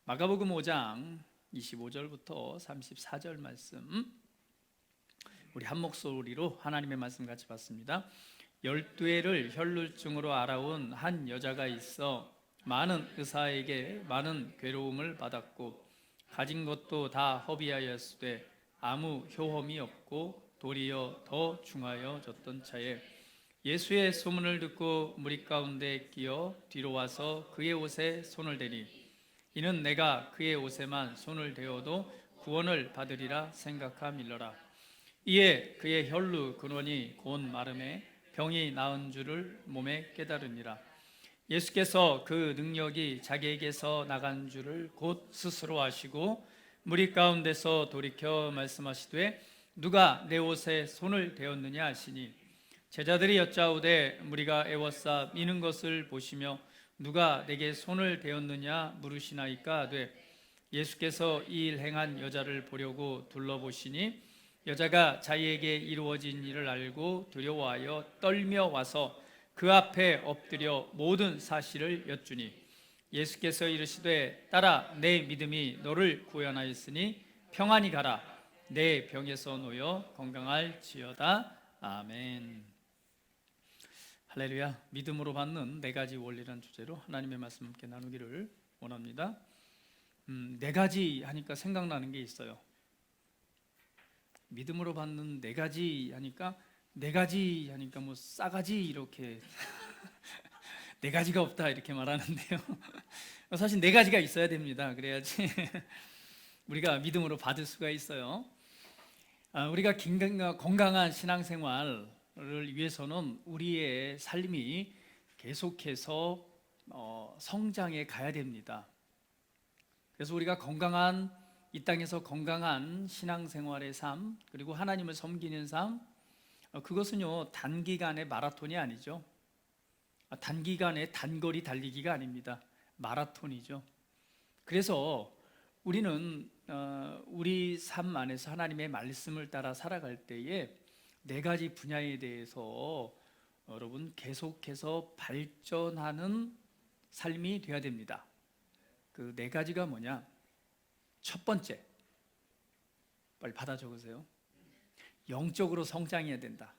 마가복음 5장 25절부터 34절 말씀, 우리 한 목소리로 하나님의 말씀 같이 봤습니다. 12해를 혈루증으로 알아온 한 여자가 있어 많은 의사에게 많은 괴로움을 받았고 가진 것도 다 허비하였으되 아무 효험이 없고 도리어 더 중하여졌던 차에 예수의 소문을 듣고 무리 가운데 끼어 뒤로 와서 그의 옷에 손을 대니 이는 내가 그의 옷에만 손을 대어도 구원을 받으리라 생각함일러라. 이에 그의 혈루 근원이 곧 마름에 병이 나은 줄을 몸에 깨달으니라. 예수께서 그 능력이 자기에게서 나간 줄을 곧 스스로 아시고 무리 가운데서 돌이켜 말씀하시되 누가 내 옷에 손을 대었느냐 하시니 제자들이 여짜오되 무리가 애워싸 미는 것을 보시며 누가 내게 손을 대었느냐 물으시나이까 하되 예수께서 이 일 행한 여자를 보려고 둘러보시니 여자가 자기에게 이루어진 일을 알고 두려워하여 떨며 와서 그 앞에 엎드려 모든 사실을 여쭈니 예수께서 이르시되 딸아 내 믿음이 너를 구원하였으니 평안히 가라 내 병에서 놓여 건강할지어다. 아멘. 할렐루야. 믿음으로 받는 네 가지 원리라는 주제로 하나님의 말씀 함께 나누기를 원합니다. 네 가지 하니까 생각나는 게 있어요. 믿음으로 받는 네 가지 하니까 네 가지 하니까 뭐 싸가지 이렇게 네 가지가 없다 이렇게 말하는데요. 사실 네 가지가 있어야 됩니다. 그래야지 우리가 믿음으로 받을 수가 있어요. 우리가 건강한 신앙생활을 위해서는 우리의 삶이 계속해서 성장해 가야 됩니다. 그래서 우리가 이 땅에서 건강한 신앙생활의 삶, 그리고 하나님을 섬기는 삶, 그것은요 단기간의 마라톤이 아니죠. 단기간의 단거리 달리기가 아닙니다. 마라톤이죠. 그래서 우리는 우리 삶 안에서 하나님의 말씀을 따라 살아갈 때에 네 가지 분야에 대해서 여러분 계속해서 발전하는 삶이 되어야 됩니다. 그 네 가지가 뭐냐? 첫 번째, 빨리 받아 적으세요. 영적으로 성장해야 된다.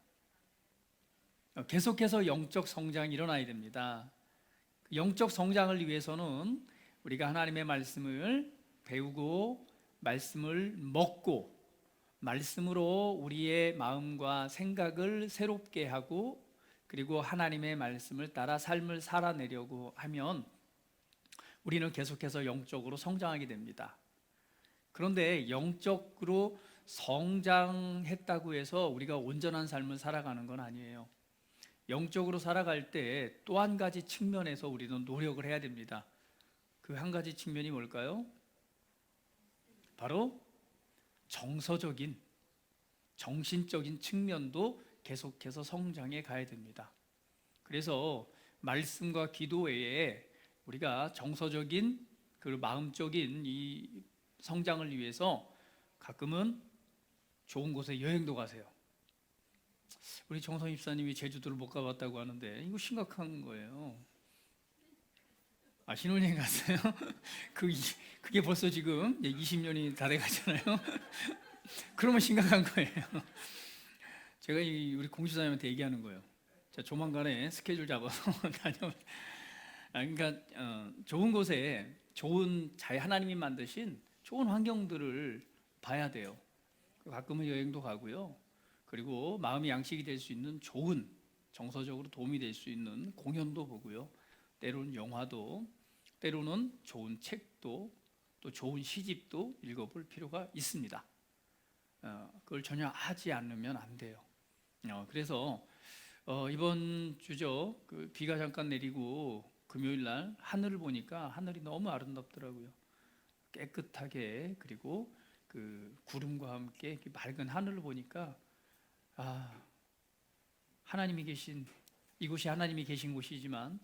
계속해서 영적 성장이 일어나야 됩니다. 영적 성장을 위해서는 우리가 하나님의 말씀을 배우고 말씀을 먹고 말씀으로 우리의 마음과 생각을 새롭게 하고 그리고 하나님의 말씀을 따라 삶을 살아내려고 하면 우리는 계속해서 영적으로 성장하게 됩니다. 그런데 영적으로 성장했다고 해서 우리가 온전한 삶을 살아가는 건 아니에요. 영적으로 살아갈 때 또 한 가지 측면에서 우리는 노력을 해야 됩니다. 그 한 가지 측면이 뭘까요? 바로 정서적인, 정신적인 측면도 계속해서 성장해 가야 됩니다. 그래서 말씀과 기도 외에 우리가 정서적인 그리고 마음적인 이 성장을 위해서 가끔은 좋은 곳에 여행도 가세요. 우리 정성 입사님이 제주도를 못 가봤다고 하는데 이거 심각한 거예요. 신혼여행 갔어요? 그게 벌써 지금 20년이 다 돼가잖아요. 그러면 심각한 거예요. 제가 우리 공주사님한테 얘기하는 거예요. 자, 조만간에 스케줄 잡아서 다녀. 그러니까 좋은 곳에 하나님이 만드신 좋은 환경들을 봐야 돼요. 가끔은 여행도 가고요. 그리고 마음의 양식이 될 수 있는 좋은 정서적으로 도움이 될 수 있는 공연도 보고요. 때로는 영화도, 때로는 좋은 책도, 또 좋은 시집도 읽어볼 필요가 있습니다. 그걸 전혀 하지 않으면 안 돼요. 그래서 이번 주죠. 비가 잠깐 내리고 금요일 날 하늘을 보니까 하늘이 너무 아름답더라고요. 깨끗하게 그리고 그 구름과 함께 맑은 하늘을 보니까 하나님이 계신 이곳이 하나님이 계신 곳이지만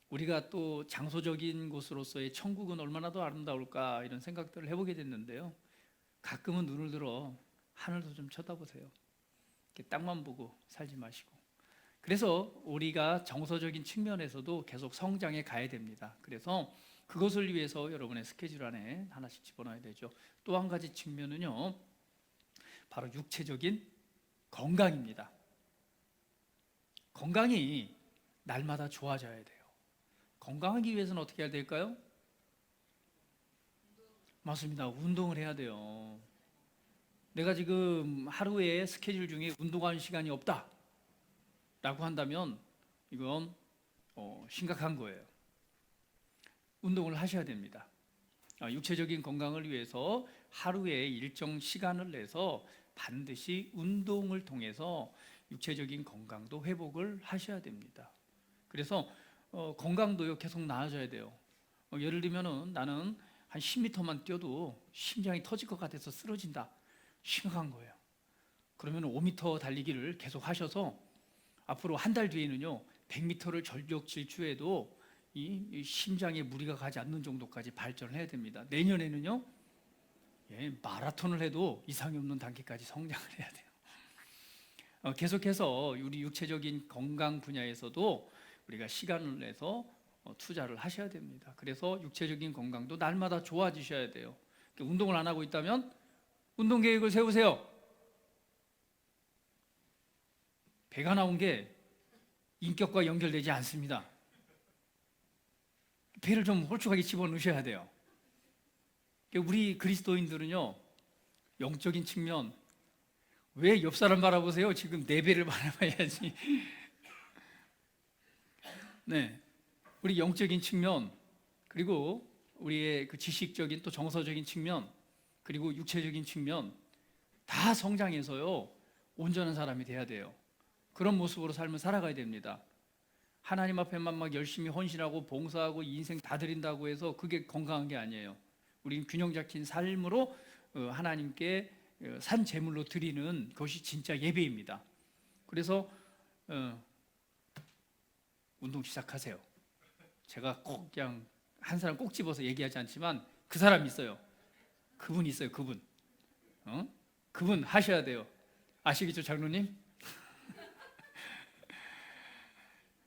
우리가 또 장소적인 곳으로서의 천국은 얼마나 더 아름다울까 이런 생각들을 해보게 됐는데요. 가끔은 눈을 들어 하늘도 좀 쳐다보세요. 이렇게 땅만 보고 살지 마시고. 그래서 우리가 정서적인 측면에서도 계속 성장해 가야 됩니다. 그래서 그것을 위해서 여러분의 스케줄 안에 하나씩 집어넣어야 되죠. 또 한 가지 측면은요, 바로 육체적인 건강입니다. 건강이 날마다 좋아져야 돼요. 건강하기 위해서는 어떻게 해야 될까요? 맞습니다. 운동을 해야 돼요. 내가 지금 하루에 스케줄 중에 운동하는 시간이 없다 라고 한다면 이건 심각한 거예요. 운동을 하셔야 됩니다. 육체적인 건강을 위해서 하루에 일정 시간을 내서 반드시 운동을 통해서 육체적인 건강도 회복을 하셔야 됩니다. 그래서 건강도요 계속 나아져야 돼요. 예를 들면은 나는 한 10m만 뛰어도 심장이 터질 것 같아서 쓰러진다. 심각한 거예요. 그러면 5m 달리기를 계속 하셔서 앞으로 한 달 뒤에는요 100m를 전력 질주해도 이 심장에 무리가 가지 않는 정도까지 발전을 해야 됩니다. 내년에는요 마라톤을 해도 이상이 없는 단계까지 성장을 해야 돼요. 계속해서 우리 육체적인 건강 분야에서도 우리가 시간을 내서 투자를 하셔야 됩니다. 그래서 육체적인 건강도 날마다 좋아지셔야 돼요. 운동을 안 하고 있다면 운동 계획을 세우세요. 배가 나온 게 인격과 연결되지 않습니다. 배를 좀 홀쭉하게 집어넣으셔야 돼요. 우리 그리스도인들은요 영적인 측면, 왜 옆 사람 바라보세요? 지금 내 배를 바라봐야지. 네, 우리 영적인 측면, 그리고 우리의 그 지식적인 또 정서적인 측면, 그리고 육체적인 측면 다 성장해서요 온전한 사람이 돼야 돼요. 그런 모습으로 삶을 살아가야 됩니다. 하나님 앞에만 막 열심히 헌신하고 봉사하고 인생 다 드린다고 해서 그게 건강한 게 아니에요. 우리는 균형 잡힌 삶으로 하나님께 산 제물로 드리는 것이 진짜 예배입니다. 그래서 운동 시작하세요. 제가 꼭 그냥 한 사람 꼭 집어서 얘기하지 않지만 그 사람 있어요. 그분 있어요. 그분 하셔야 돼요. 아시겠죠, 장로님?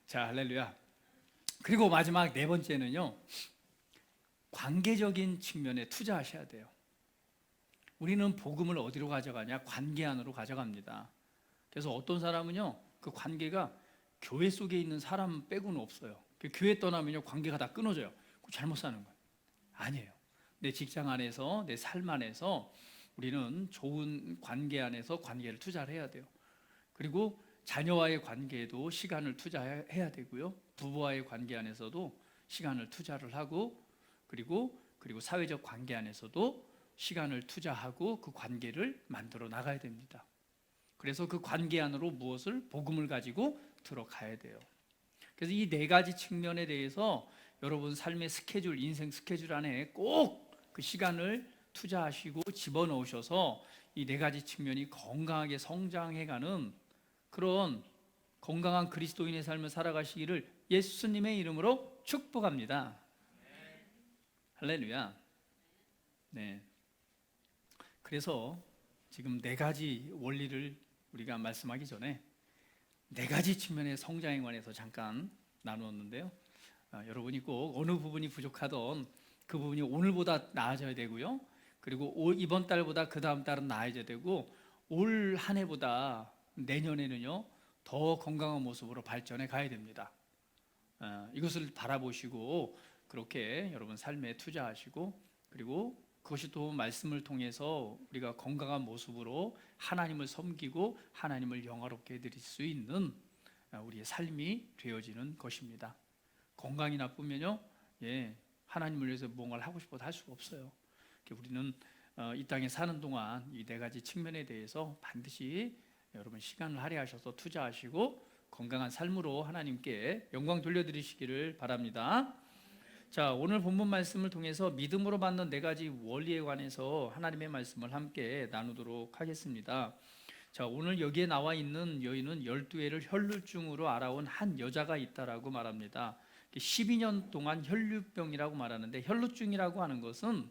자, 할렐루야. 그리고 마지막 네 번째는요, 관계적인 측면에 투자하셔야 돼요. 우리는 복음을 어디로 가져가냐? 관계 안으로 가져갑니다. 그래서 어떤 사람은요, 그 관계가 교회 속에 있는 사람 빼고는 없어요. 교회 떠나면요, 관계가 다 끊어져요. 잘못 사는 거예요. 아니에요. 내 직장 안에서, 내 삶 안에서 우리는 좋은 관계 안에서 관계를 투자를 해야 돼요. 그리고 자녀와의 관계에도 시간을 투자해야 되고요. 부부와의 관계 안에서도 시간을 투자를 하고, 그리고 사회적 관계 안에서도 시간을 투자하고 그 관계를 만들어 나가야 됩니다. 그래서 그 관계 안으로 무엇을 복음을 가지고 들어가야 돼요. 그래서 이 네 가지 측면에 대해서 여러분 삶의 스케줄, 인생 스케줄 안에 꼭 그 시간을 투자하시고 집어넣으셔서 이 네 가지 측면이 건강하게 성장해가는 그런 건강한 그리스도인의 삶을 살아가시기를 예수님의 이름으로 축복합니다. 할렐루야. 네. 그래서 지금 네 가지 원리를 우리가 말씀하기 전에 네 가지 측면의 성장에 관해서 잠깐 나누었는데요. 여러분이 꼭 어느 부분이 부족하던 그 부분이 오늘보다 나아져야 되고요. 그리고 이번 달보다 그 다음 달은 나아져야 되고, 올 한 해보다 내년에는요 더 건강한 모습으로 발전해 가야 됩니다. 이것을 바라보시고 그렇게 여러분 삶에 투자하시고, 그리고 그것이 또 말씀을 통해서 우리가 건강한 모습으로 하나님을 섬기고 하나님을 영화롭게 해드릴 수 있는 우리의 삶이 되어지는 것입니다. 건강이 나쁘면요, 하나님을 위해서 뭔가를 하고 싶어도 할 수가 없어요. 우리는 이 땅에 사는 동안 이 네 가지 측면에 대해서 반드시 여러분 시간을 할애하셔서 투자하시고 건강한 삶으로 하나님께 영광 돌려드리시기를 바랍니다. 자, 오늘 본문 말씀을 통해서 믿음으로 받는 네 가지 원리에 관해서 하나님의 말씀을 함께 나누도록 하겠습니다. 자, 오늘 여기에 나와 있는 여인은 12회를 혈루증으로 알아온 한 여자가 있다라고 말합니다. 12년 동안 혈류병이라고 말하는데, 혈루증이라고 하는 것은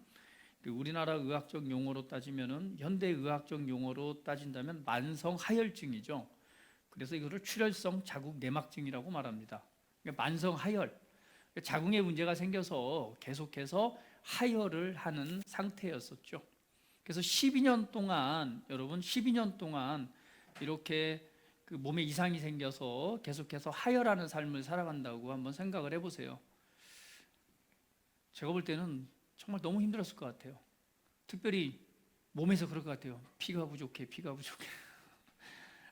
우리나라 의학적 용어로 따지면은, 현대 의학적 용어로 따진다면 만성 하혈증이죠. 그래서 이거를 출혈성 자국 내막증이라고 말합니다. 그러니까 만성 하혈, 자궁에 문제가 생겨서 계속해서 하혈을 하는 상태였었죠. 그래서 12년 동안, 여러분 12년 동안 이렇게 그 몸에 이상이 생겨서 계속해서 하혈하는 삶을 살아간다고 한번 생각을 해보세요. 제가 볼 때는 정말 너무 힘들었을 것 같아요. 특별히 몸에서 그럴 것 같아요. 피가 부족해.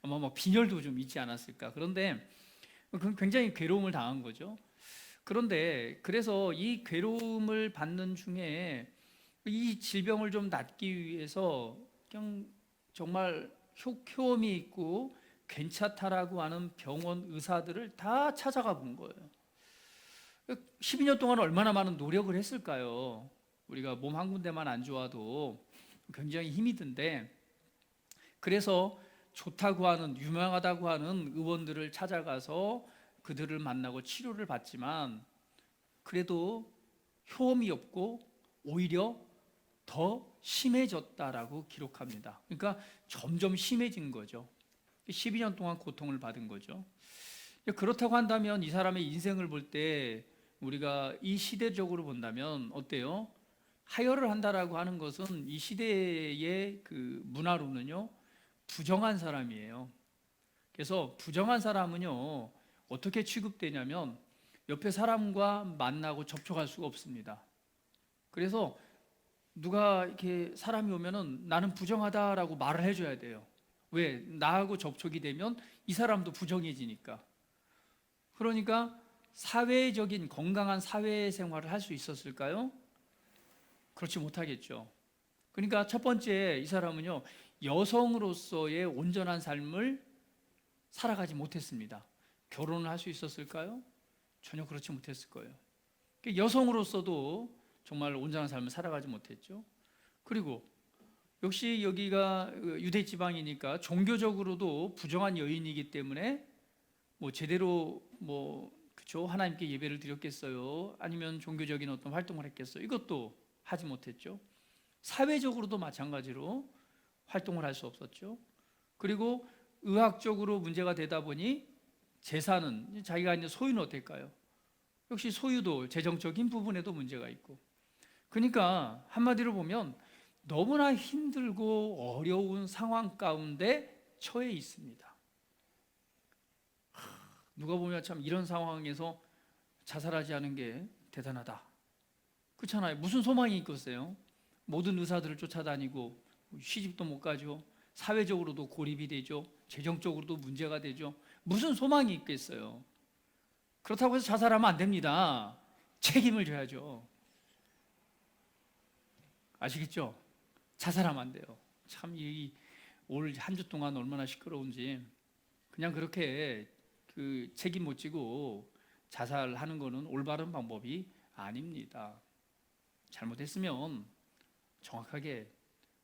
아마 막 빈혈도 좀 있지 않았을까. 그런데 굉장히 괴로움을 당한 거죠. 그런데 그래서 이 괴로움을 받는 중에 이 질병을 좀 낫기 위해서 그냥 정말 효험이 있고 괜찮다라고 하는 병원 의사들을 다 찾아가 본 거예요. 12년 동안 얼마나 많은 노력을 했을까요? 우리가 몸 한 군데만 안 좋아도 굉장히 힘이 든데, 그래서 좋다고 하는, 유명하다고 하는 의원들을 찾아가서 그들을 만나고 치료를 받지만 그래도 효험이 없고 오히려 더 심해졌다라고 기록합니다. 그러니까 점점 심해진 거죠. 12년 동안 고통을 받은 거죠. 그렇다고 한다면 이 사람의 인생을 볼 때 우리가 이 시대적으로 본다면 어때요? 하혈을 한다라고 하는 것은 이 시대의 그 문화로는요, 부정한 사람이에요. 그래서 부정한 사람은요, 어떻게 취급되냐면 옆에 사람과 만나고 접촉할 수가 없습니다. 그래서 누가 이렇게 사람이 오면은 나는 부정하다라고 말을 해줘야 돼요. 왜? 나하고 접촉이 되면 이 사람도 부정해지니까. 그러니까 사회적인 건강한 사회생활을 할 수 있었을까요? 그렇지 못하겠죠. 그러니까 첫 번째, 이 사람은요, 여성으로서의 온전한 삶을 살아가지 못했습니다. 결혼을 할 수 있었을까요? 전혀 그렇지 못했을 거예요. 여성으로서도 정말 온전한 삶을 살아가지 못했죠. 그리고 역시 여기가 유대 지방이니까 종교적으로도 부정한 여인이기 때문에 뭐 제대로 그쵸, 하나님께 예배를 드렸겠어요? 아니면 종교적인 어떤 활동을 했겠어요? 이것도 하지 못했죠. 사회적으로도 마찬가지로 활동을 할 수 없었죠. 그리고 의학적으로 문제가 되다 보니 재산은, 자기가 있는 소유는 어떨까요? 역시 소유도 재정적인 부분에도 문제가 있고, 그러니까 한마디로 보면 너무나 힘들고 어려운 상황 가운데 처해 있습니다. 누가 보면 참 이런 상황에서 자살하지 않은 게 대단하다, 그렇잖아요. 무슨 소망이 있겠어요? 모든 의사들을 쫓아다니고 시집도 못 가죠. 사회적으로도 고립이 되죠. 재정적으로도 문제가 되죠. 무슨 소망이 있겠어요? 그렇다고 해서 자살하면 안 됩니다. 책임을 져야죠. 아시겠죠? 자살하면 안 돼요. 참 올 한 주 동안 얼마나 시끄러운지. 그냥 그렇게 그 책임 못 지고 자살하는 거는 올바른 방법이 아닙니다. 잘못했으면 정확하게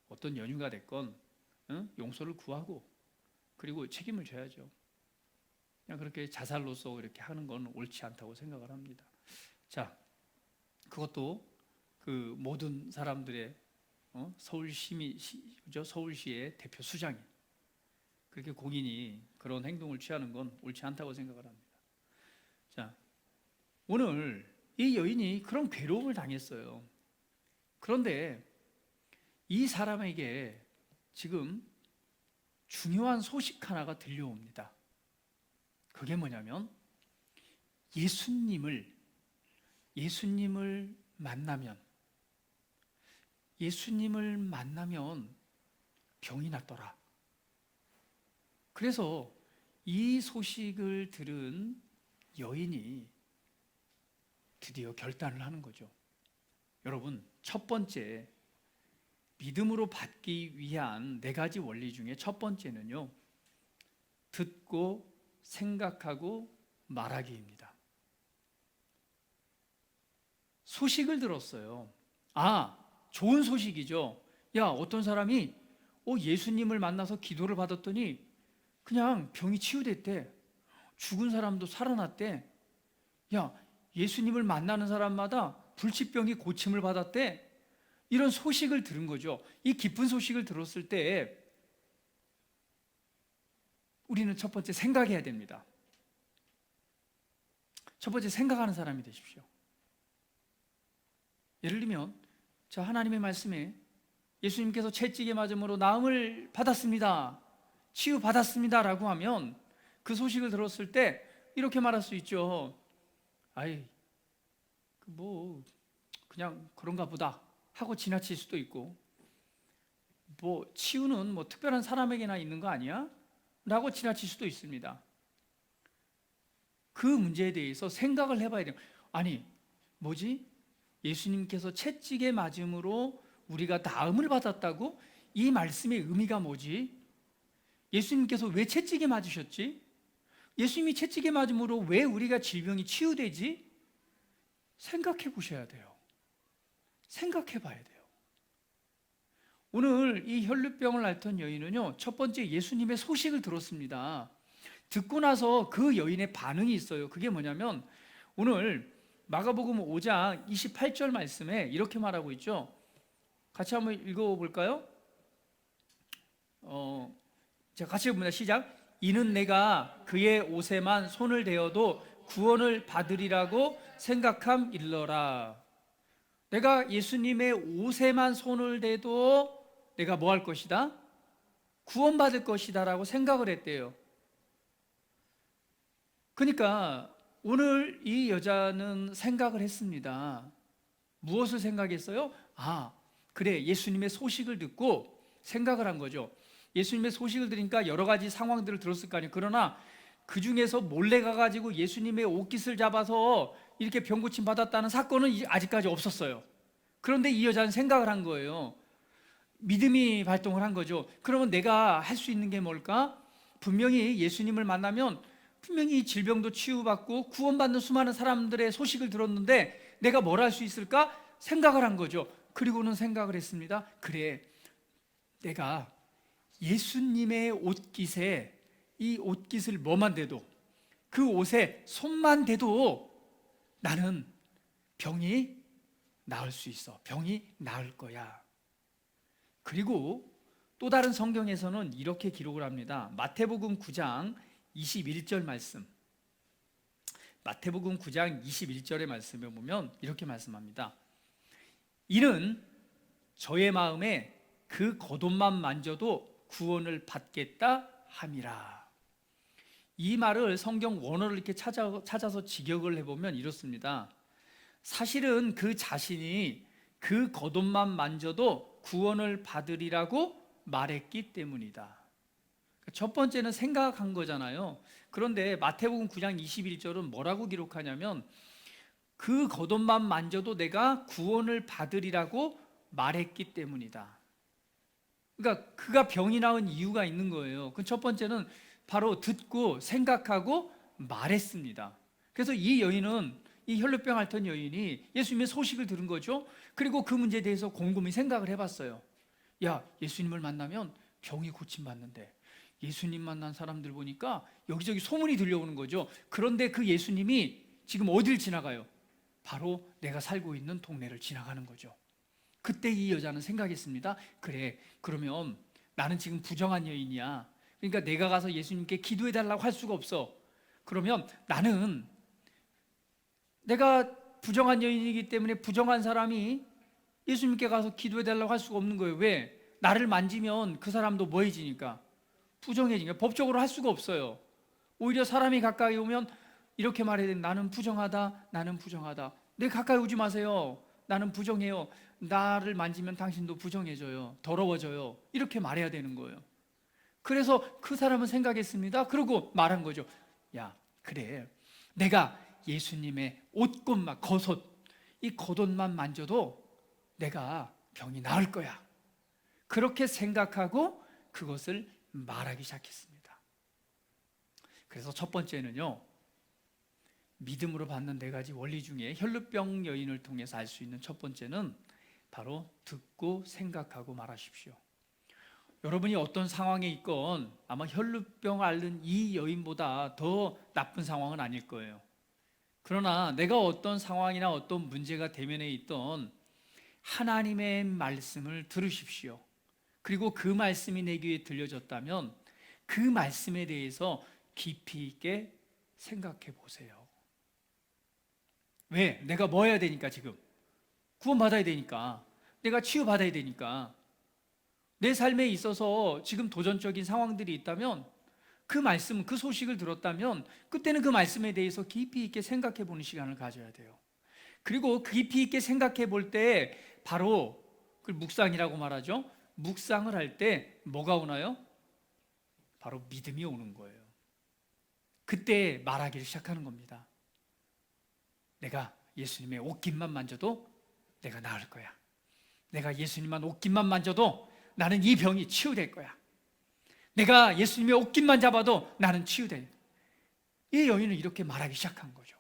어떤 연유가 됐건 용서를 구하고 그리고 책임을 져야죠. 그냥 그렇게 자살로서 이렇게 하는 건 옳지 않다고 생각을 합니다. 자, 그것도 그 모든 사람들의 서울시의 대표 수장이 그렇게 공인이 그런 행동을 취하는 건 옳지 않다고 생각을 합니다. 자, 오늘 이 여인이 그런 괴로움을 당했어요. 그런데 이 사람에게 지금 중요한 소식 하나가 들려옵니다. 그게 뭐냐면 예수님을 만나면 병이 낫더라. 그래서 이 소식을 들은 여인이 드디어 결단을 하는 거죠. 여러분, 첫 번째 믿음으로 받기 위한 4가지 원리 중에 첫 번째는요, 듣고 생각하고 말하기입니다. 소식을 들었어요. 좋은 소식이죠. 어떤 사람이 예수님을 만나서 기도를 받았더니 그냥 병이 치유됐대. 죽은 사람도 살아났대. 예수님을 만나는 사람마다 불치병이 고침을 받았대. 이런 소식을 들은 거죠. 이 기쁜 소식을 들었을 때 우리는 첫 번째 생각해야 됩니다. 첫 번째 생각하는 사람이 되십시오. 예를 들면 자, 하나님의 말씀에 예수님께서 채찍에 맞음으로 나음을 받았습니다, 치유받았습니다 라고 하면 그 소식을 들었을 때 이렇게 말할 수 있죠. 아이, 뭐 그냥 그런가 보다 하고 지나칠 수도 있고, 뭐 치유는 뭐 특별한 사람에게나 있는 거 아니야? 라고 지나칠 수도 있습니다. 그 문제에 대해서 생각을 해봐야 돼요. 아니, 뭐지? 예수님께서 채찍에 맞음으로 우리가 나음을 받았다고? 이 말씀의 의미가 뭐지? 예수님께서 왜 채찍에 맞으셨지? 예수님이 채찍에 맞음으로 왜 우리가 질병이 치유되지? 생각해 보셔야 돼요. 생각해 봐야 돼요. 오늘 이 혈루병을 앓던 여인은요, 첫 번째 예수님의 소식을 들었습니다. 듣고 나서 그 여인의 반응이 있어요. 그게 뭐냐면 오늘 마가복음 5장 28절 말씀에 이렇게 말하고 있죠. 같이 한번 읽어볼까요? 자, 같이 봅니다. 시작. 이는 내가 그의 옷에만 손을 대어도 구원을 받으리라고 생각함일러라. 내가 예수님의 옷에만 손을 대도 내가 뭐 할 것이다? 구원받을 것이다 라고 생각을 했대요. 그러니까 오늘 이 여자는 생각을 했습니다. 무엇을 생각했어요? 아, 그래, 예수님의 소식을 듣고 생각을 한 거죠. 예수님의 소식을 들으니까 여러 가지 상황들을 들었을 거 아니에요. 그러나 그 중에서 몰래 가가지고 예수님의 옷깃을 잡아서 이렇게 병 고침 받았다는 사건은 아직까지 없었어요. 그런데 이 여자는 생각을 한 거예요. 믿음이 발동을 한 거죠. 그러면 내가 할 수 있는 게 뭘까? 분명히 예수님을 만나면 분명히 질병도 치유받고 구원받는 수많은 사람들의 소식을 들었는데 내가 뭘 할 수 있을까? 생각을 한 거죠. 그리고는 생각을 했습니다. 그래, 내가 예수님의 옷깃에 이 옷깃을 뭐만 대도, 그 옷에 손만 대도 나는 병이 나을 수 있어. 병이 나을 거야. 그리고 또 다른 성경에서는 이렇게 기록을 합니다. 마태복음 9장 21절 말씀. 마태복음 9장 21절의 말씀에 보면 이렇게 말씀합니다. 이는 저의 마음에 그 겉옷만 만져도 구원을 받겠다 함이라. 이 말을 성경 원어를 이렇게 찾아서 직역을 해보면 이렇습니다. 사실은 그 자신이 그 겉옷만 만져도 구원을 받으리라고 말했기 때문이다. 첫 번째는 생각한 거잖아요. 그런데 마태복음 9장 21절은 뭐라고 기록하냐면 그 겉옷만 만져도 내가 구원을 받으리라고 말했기 때문이다. 그러니까 그가 병이 나은 이유가 있는 거예요. 그 첫 번째는 바로 듣고 생각하고 말했습니다. 그래서 이 여인은, 이 혈루병 앓던 여인이 예수님의 소식을 들은 거죠. 그리고 그 문제에 대해서 곰곰이 생각을 해봤어요. 야, 예수님을 만나면 병이 고침받는데 예수님 만난 사람들 보니까 여기저기 소문이 들려오는 거죠. 그런데 그 예수님이 지금 어딜 지나가요? 바로 내가 살고 있는 동네를 지나가는 거죠. 그때 이 여자는 생각했습니다. 그래, 그러면 나는 지금 부정한 여인이야. 그러니까 내가 가서 예수님께 기도해달라고 할 수가 없어. 그러면 나는 내가 부정한 여인이기 때문에 부정한 사람이 예수님께 가서 기도해달라고 할 수가 없는 거예요. 왜? 나를 만지면 그 사람도 뭐해지니까? 부정해지니까. 법적으로 할 수가 없어요. 오히려 사람이 가까이 오면 이렇게 말해야 돼. 나는 부정하다, 나는 부정하다. 내 가까이 오지 마세요. 나는 부정해요. 나를 만지면 당신도 부정해져요. 더러워져요. 이렇게 말해야 되는 거예요. 그래서 그 사람은 생각했습니다. 그러고 말한 거죠. 야, 그래, 내가 예수님의 옷꽃만, 겉옷, 이 겉옷만 만져도 내가 병이 나을 거야. 그렇게 생각하고 그것을 말하기 시작했습니다. 그래서 첫 번째는요, 믿음으로 받는 네 가지 원리 중에 혈루병 여인을 통해서 알 수 있는 첫 번째는 바로 듣고 생각하고 말하십시오. 여러분이 어떤 상황에 있건 아마 혈루병 앓는 이 여인보다 더 나쁜 상황은 아닐 거예요. 그러나 내가 어떤 상황이나 어떤 문제가 대면에 있던 하나님의 말씀을 들으십시오. 그리고 그 말씀이 내 귀에 들려졌다면 그 말씀에 대해서 깊이 있게 생각해 보세요. 왜? 내가 뭐 해야 되니까 지금? 구원받아야 되니까, 내가 치유받아야 되니까, 내 삶에 있어서 지금 도전적인 상황들이 있다면 그 말씀, 그 소식을 들었다면 그때는 그 말씀에 대해서 깊이 있게 생각해 보는 시간을 가져야 돼요. 그리고 깊이 있게 생각해 볼 때 바로 그걸 묵상이라고 말하죠. 묵상을 할 때 뭐가 오나요? 바로 믿음이 오는 거예요. 그때 말하기를 시작하는 겁니다. 내가 예수님의 옷깃만 만져도 내가 나을 거야. 내가 예수님만 옷깃만 만져도 나는 이 병이 치유될 거야. 내가 예수님의 옷깃만 잡아도 나는 치유될. 이 여인은 이렇게 말하기 시작한 거죠.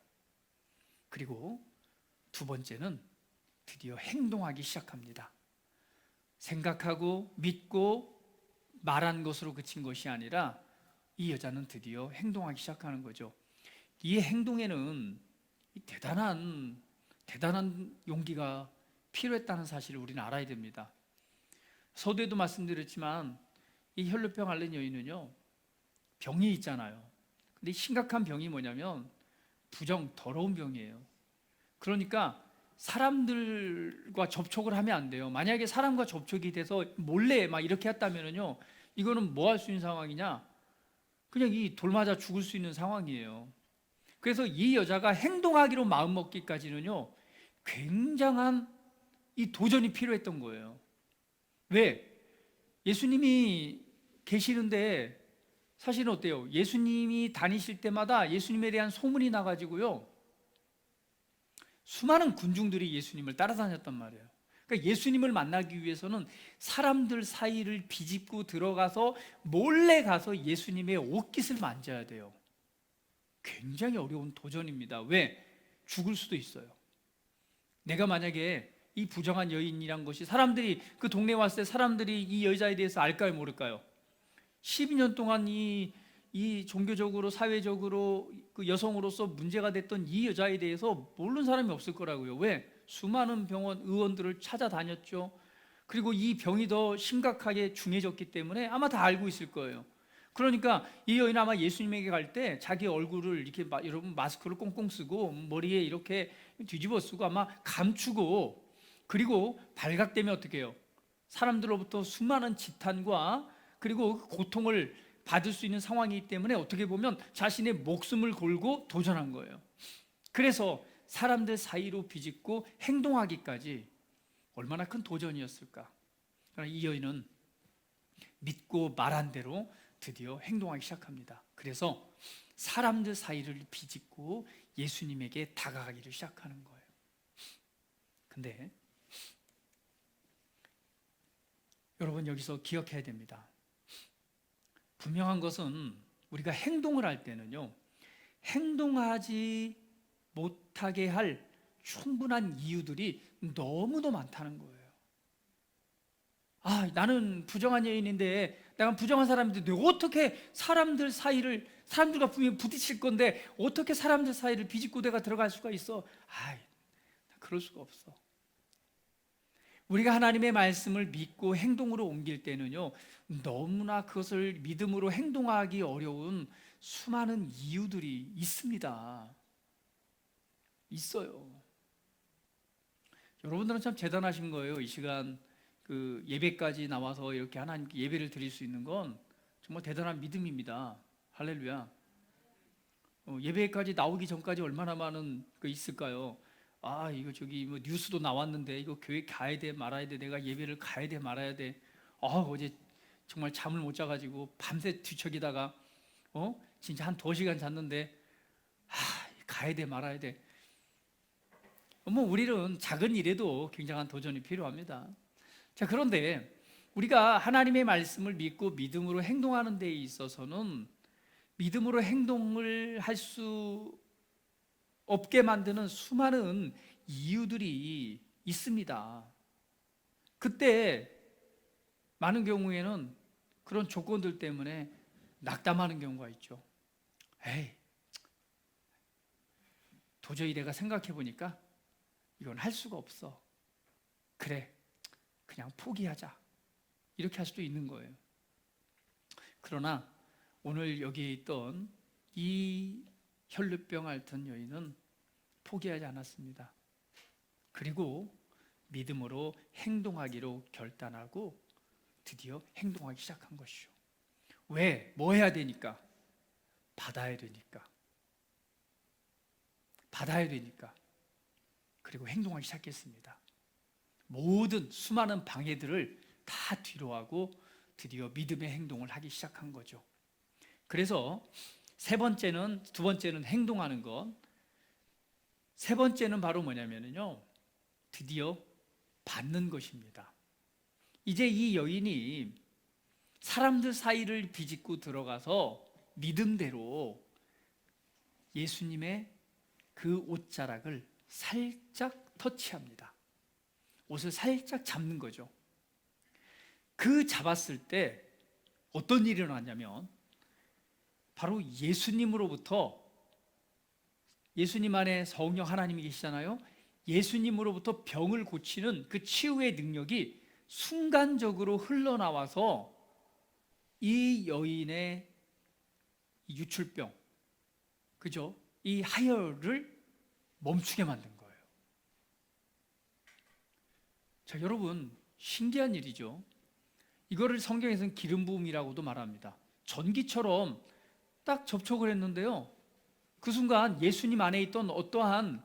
그리고 두 번째는 드디어 행동하기 시작합니다. 생각하고 믿고 말한 것으로 그친 것이 아니라 이 여자는 드디어 행동하기 시작하는 거죠. 이 행동에는 대단한 용기가 필요했다는 사실을 우리는 알아야 됩니다. 서두에도 말씀드렸지만 이 혈루병 앓는 여인은요, 병이 있잖아요. 근데 심각한 병이 뭐냐면 더러운 병이에요. 그러니까 사람들과 접촉을 하면 안 돼요. 만약에 사람과 접촉이 돼서 몰래 막 이렇게 했다면요, 이거는 뭐 할 수 있는 상황이냐? 그냥 이 돌 맞아 죽을 수 있는 상황이에요. 그래서 이 여자가 행동하기로 마음먹기까지는요, 굉장한 이 도전이 필요했던 거예요. 왜? 예수님이 계시는데 사실은 어때요? 예수님이 다니실 때마다 예수님에 대한 소문이 나가지고요, 수많은 군중들이 예수님을 따라다녔단 말이에요. 그러니까 예수님을 만나기 위해서는 사람들 사이를 비집고 들어가서 몰래 가서 예수님의 옷깃을 만져야 돼요. 굉장히 어려운 도전입니다. 왜? 죽을 수도 있어요. 내가 만약에 이 부정한 여인이란 것이 사람들이 그 동네에 왔을 때 사람들이 이 여자에 대해서 알까요, 모를까요? 12년 동안 이 종교적으로 사회적으로 그 여성으로서 문제가 됐던 이 여자에 대해서 모르는 사람이 없을 거라고요. 왜? 수많은 병원 의원들을 찾아다녔죠. 그리고 이 병이 더 심각하게 중해졌기 때문에 아마 다 알고 있을 거예요. 그러니까 이 여인은 아마 예수님에게 갈 때 자기 얼굴을 이렇게 여러분 마스크를 꽁꽁 쓰고 머리에 이렇게 뒤집어 쓰고 아마 감추고, 그리고 발각되면 어떻게 해요? 사람들로부터 수많은 지탄과 그리고 고통을 받을 수 있는 상황이기 때문에 어떻게 보면 자신의 목숨을 걸고 도전한 거예요. 그래서 사람들 사이로 비집고 행동하기까지 얼마나 큰 도전이었을까. 그러나 이 여인은 믿고 말한 대로 드디어 행동하기 시작합니다. 그래서 사람들 사이를 비집고 예수님에게 다가가기를 시작하는 거예요. 근데 여러분, 여기서 기억해야 됩니다. 분명한 것은 우리가 행동을 할 때는요, 행동하지 못하게 할 충분한 이유들이 너무도 많다는 거예요. 나는 부정한 여인인데, 내가 부정한 사람인데 내가 어떻게 사람들과 분명히 부딪힐 건데 어떻게 사람들 사이를 비집고 내가 들어갈 수가 있어? 그럴 수가 없어. 우리가 하나님의 말씀을 믿고 행동으로 옮길 때는요, 너무나 그것을 믿음으로 행동하기 어려운 수많은 이유들이 있습니다. 있어요. 여러분들은 참 대단하신 거예요. 이 시간 그 예배까지 나와서 이렇게 하나님께 예배를 드릴 수 있는 건 정말 대단한 믿음입니다. 할렐루야. 예배까지 나오기 전까지 얼마나 많은 거 있을까요? 이거 저기 뭐 뉴스도 나왔는데 이거 교회 가야 돼 말아야 돼, 내가 예배를 가야 돼 말아야 돼. 어제 정말 잠을 못 자가지고 밤새 뒤척이다가 진짜 한 2시간 잤는데 가야 돼 말아야 돼. 우리는 작은 일에도 굉장한 도전이 필요합니다. 자, 그런데 우리가 하나님의 말씀을 믿고 믿음으로 행동하는 데 있어서는 믿음으로 행동을 할 수 없게 만드는 수많은 이유들이 있습니다. 그때 많은 경우에는 그런 조건들 때문에 낙담하는 경우가 있죠. 도저히 내가 생각해 보니까 이건 할 수가 없어. 그래, 그냥 포기하자. 이렇게 할 수도 있는 거예요. 그러나 오늘 여기에 있던 이 혈루병 앓던 여인은 포기하지 않았습니다. 그리고 믿음으로 행동하기로 결단하고 드디어 행동하기 시작한 것이죠. 왜? 뭐 해야 되니까? 받아야 되니까. 받아야 되니까. 그리고 행동하기 시작했습니다. 모든 수많은 방해들을 다 뒤로하고 드디어 믿음의 행동을 하기 시작한 거죠. 그래서 두 번째는 행동하는 것. 세 번째는 바로 뭐냐면요, 드디어 받는 것입니다. 이제 이 여인이 사람들 사이를 비집고 들어가서 믿음대로 예수님의 그 옷자락을 살짝 터치합니다. 옷을 살짝 잡는 거죠. 그 잡았을 때 어떤 일이 일어났냐면 바로 예수님 안에 성령 하나님이 계시잖아요. 예수님으로부터 병을 고치는 그 치유의 능력이 순간적으로 흘러나와서 이 여인의 유출병, 그죠? 이 하혈을 멈추게 만든 거예요. 자, 여러분, 신기한 일이죠. 이거를 성경에서는 기름 부음이라고도 말합니다. 전기처럼 딱 접촉을 했는데요, 그 순간 예수님 안에 있던 어떠한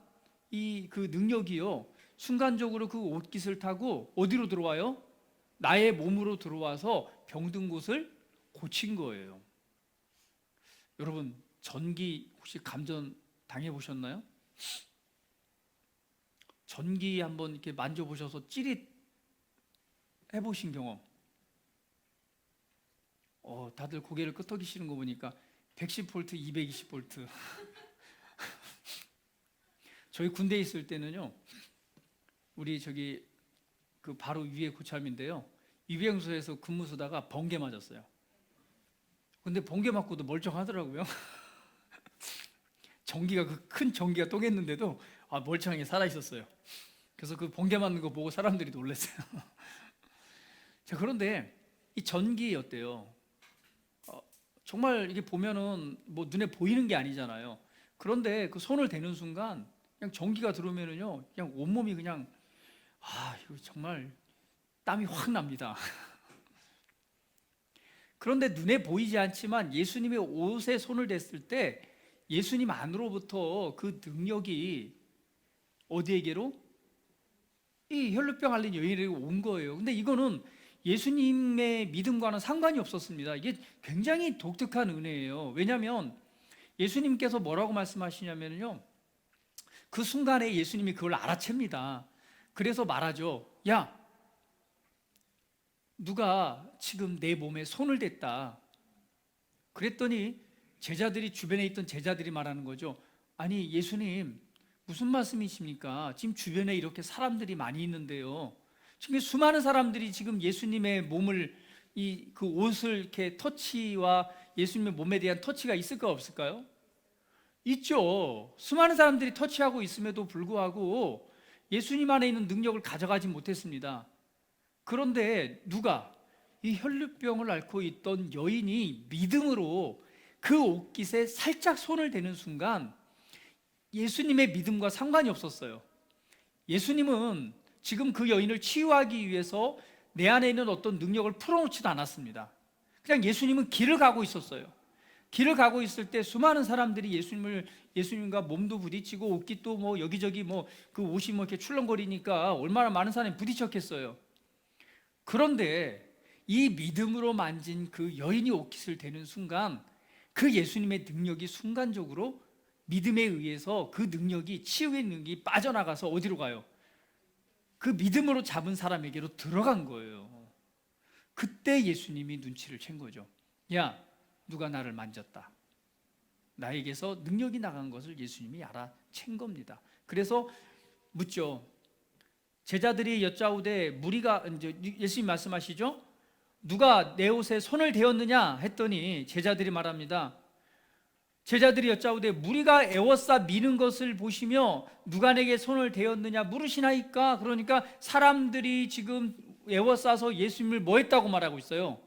그 능력이요, 순간적으로 그 옷깃을 타고 어디로 들어와요? 나의 몸으로 들어와서 병든 곳을 고친 거예요. 여러분, 전기 혹시 감전 당해 보셨나요? 전기 한번 이렇게 만져보셔서 찌릿 해보신 경험? 다들 고개를 끄덕이시는 거 보니까 110V, 220V. 저희 군대에 있을 때는요, 우리 그 바로 위에 고참인데요, 위병소에서 근무 쓰다가 번개 맞았어요. 근데 번개 맞고도 멀쩡하더라고요. 큰 전기가 또겠는데도 멀쩡하게 살아 있었어요. 그래서 그 번개 맞는 거 보고 사람들이 놀랐어요. 자, 그런데 이 전기 어때요? 정말 이게 보면은 뭐 눈에 보이는 게 아니잖아요. 그런데 그 손을 대는 순간 그냥 전기가 들어오면은요, 그냥 온몸이 그냥 이거 정말 땀이 확 납니다. 그런데 눈에 보이지 않지만 예수님의 옷에 손을 댔을 때 예수님 안으로부터 그 능력이 어디에게로? 이 혈루병 앓린 여인에게 온 거예요. 근데 이거는 예수님의 믿음과는 상관이 없었습니다. 이게 굉장히 독특한 은혜예요. 왜냐하면 예수님께서 뭐라고 말씀하시냐면요, 그 순간에 예수님이 그걸 알아챕니다. 그래서 말하죠. 야, 누가 지금 내 몸에 손을 댔다. 그랬더니 주변에 있던 제자들이 말하는 거죠. 아니, 예수님 무슨 말씀이십니까? 지금 주변에 이렇게 사람들이 많이 있는데요, 지금 수많은 사람들이 지금 예수님의 몸을, 그 옷을 이렇게 터치와 예수님의 몸에 대한 터치가 있을까 없을까요? 있죠. 수많은 사람들이 터치하고 있음에도 불구하고 예수님 안에 있는 능력을 가져가지 못했습니다. 그런데 이 혈루병을 앓고 있던 여인이 믿음으로 그 옷깃에 살짝 손을 대는 순간 예수님의 믿음과 상관이 없었어요. 예수님은 지금 그 여인을 치유하기 위해서 내 안에 있는 어떤 능력을 풀어놓지도 않았습니다. 그냥 예수님은 길을 가고 있었어요. 길을 가고 있을 때 수많은 사람들이 예수님과 몸도 부딪히고 옷깃도 뭐 여기저기 그 옷이 이렇게 출렁거리니까 얼마나 많은 사람이 부딪혔겠어요. 그런데 이 믿음으로 만진 그 여인이 옷깃을 대는 순간 그 예수님의 능력이 순간적으로 믿음에 의해서 그 능력이, 치유의 능력이 빠져나가서 어디로 가요? 그 믿음으로 잡은 사람에게로 들어간 거예요. 그때 예수님이 눈치를 챈 거죠. 야, 누가 나를 만졌다. 나에게서 능력이 나간 것을 예수님이 알아챈 겁니다. 그래서 묻죠. 제자들이 여짜오되 무리가, 이제 예수님 말씀하시죠. 누가 내 옷에 손을 대었느냐 했더니 제자들이 말합니다. 제자들이 여짜오되 무리가 애워싸 미는 것을 보시며 누가 내게 손을 대었느냐 물으시나이까. 그러니까 사람들이 지금 애워싸서 예수님을 뭐 했다고 말하고 있어요?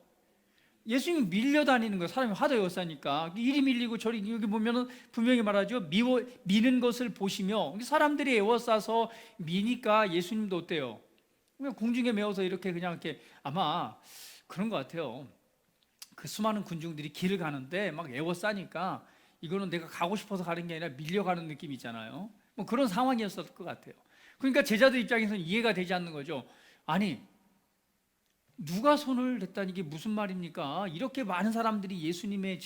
예수님이 밀려다니는 거예요. 사람이 하도 애워싸니까 이리 밀리고 저리. 여기 보면은 분명히 말하죠. 미는 것을 보시며, 사람들이 애워싸서 미니까 예수님도 어때요? 그냥 공중에 메워서 이렇게 그냥 이렇게 아마 그런 것 같아요. 그 수많은 군중들이 길을 가는데 막 에워싸니까 이거는 내가 가고 싶어서 가는 게 아니라 밀려가는 느낌이 있잖아요. 뭐 그런 상황이었을 것 같아요. 그러니까 제자들 입장에서는 이해가 되지 않는 거죠. 아니, 누가 손을 댔다니 이게 무슨 말입니까? 이렇게 많은 사람들이 예수님을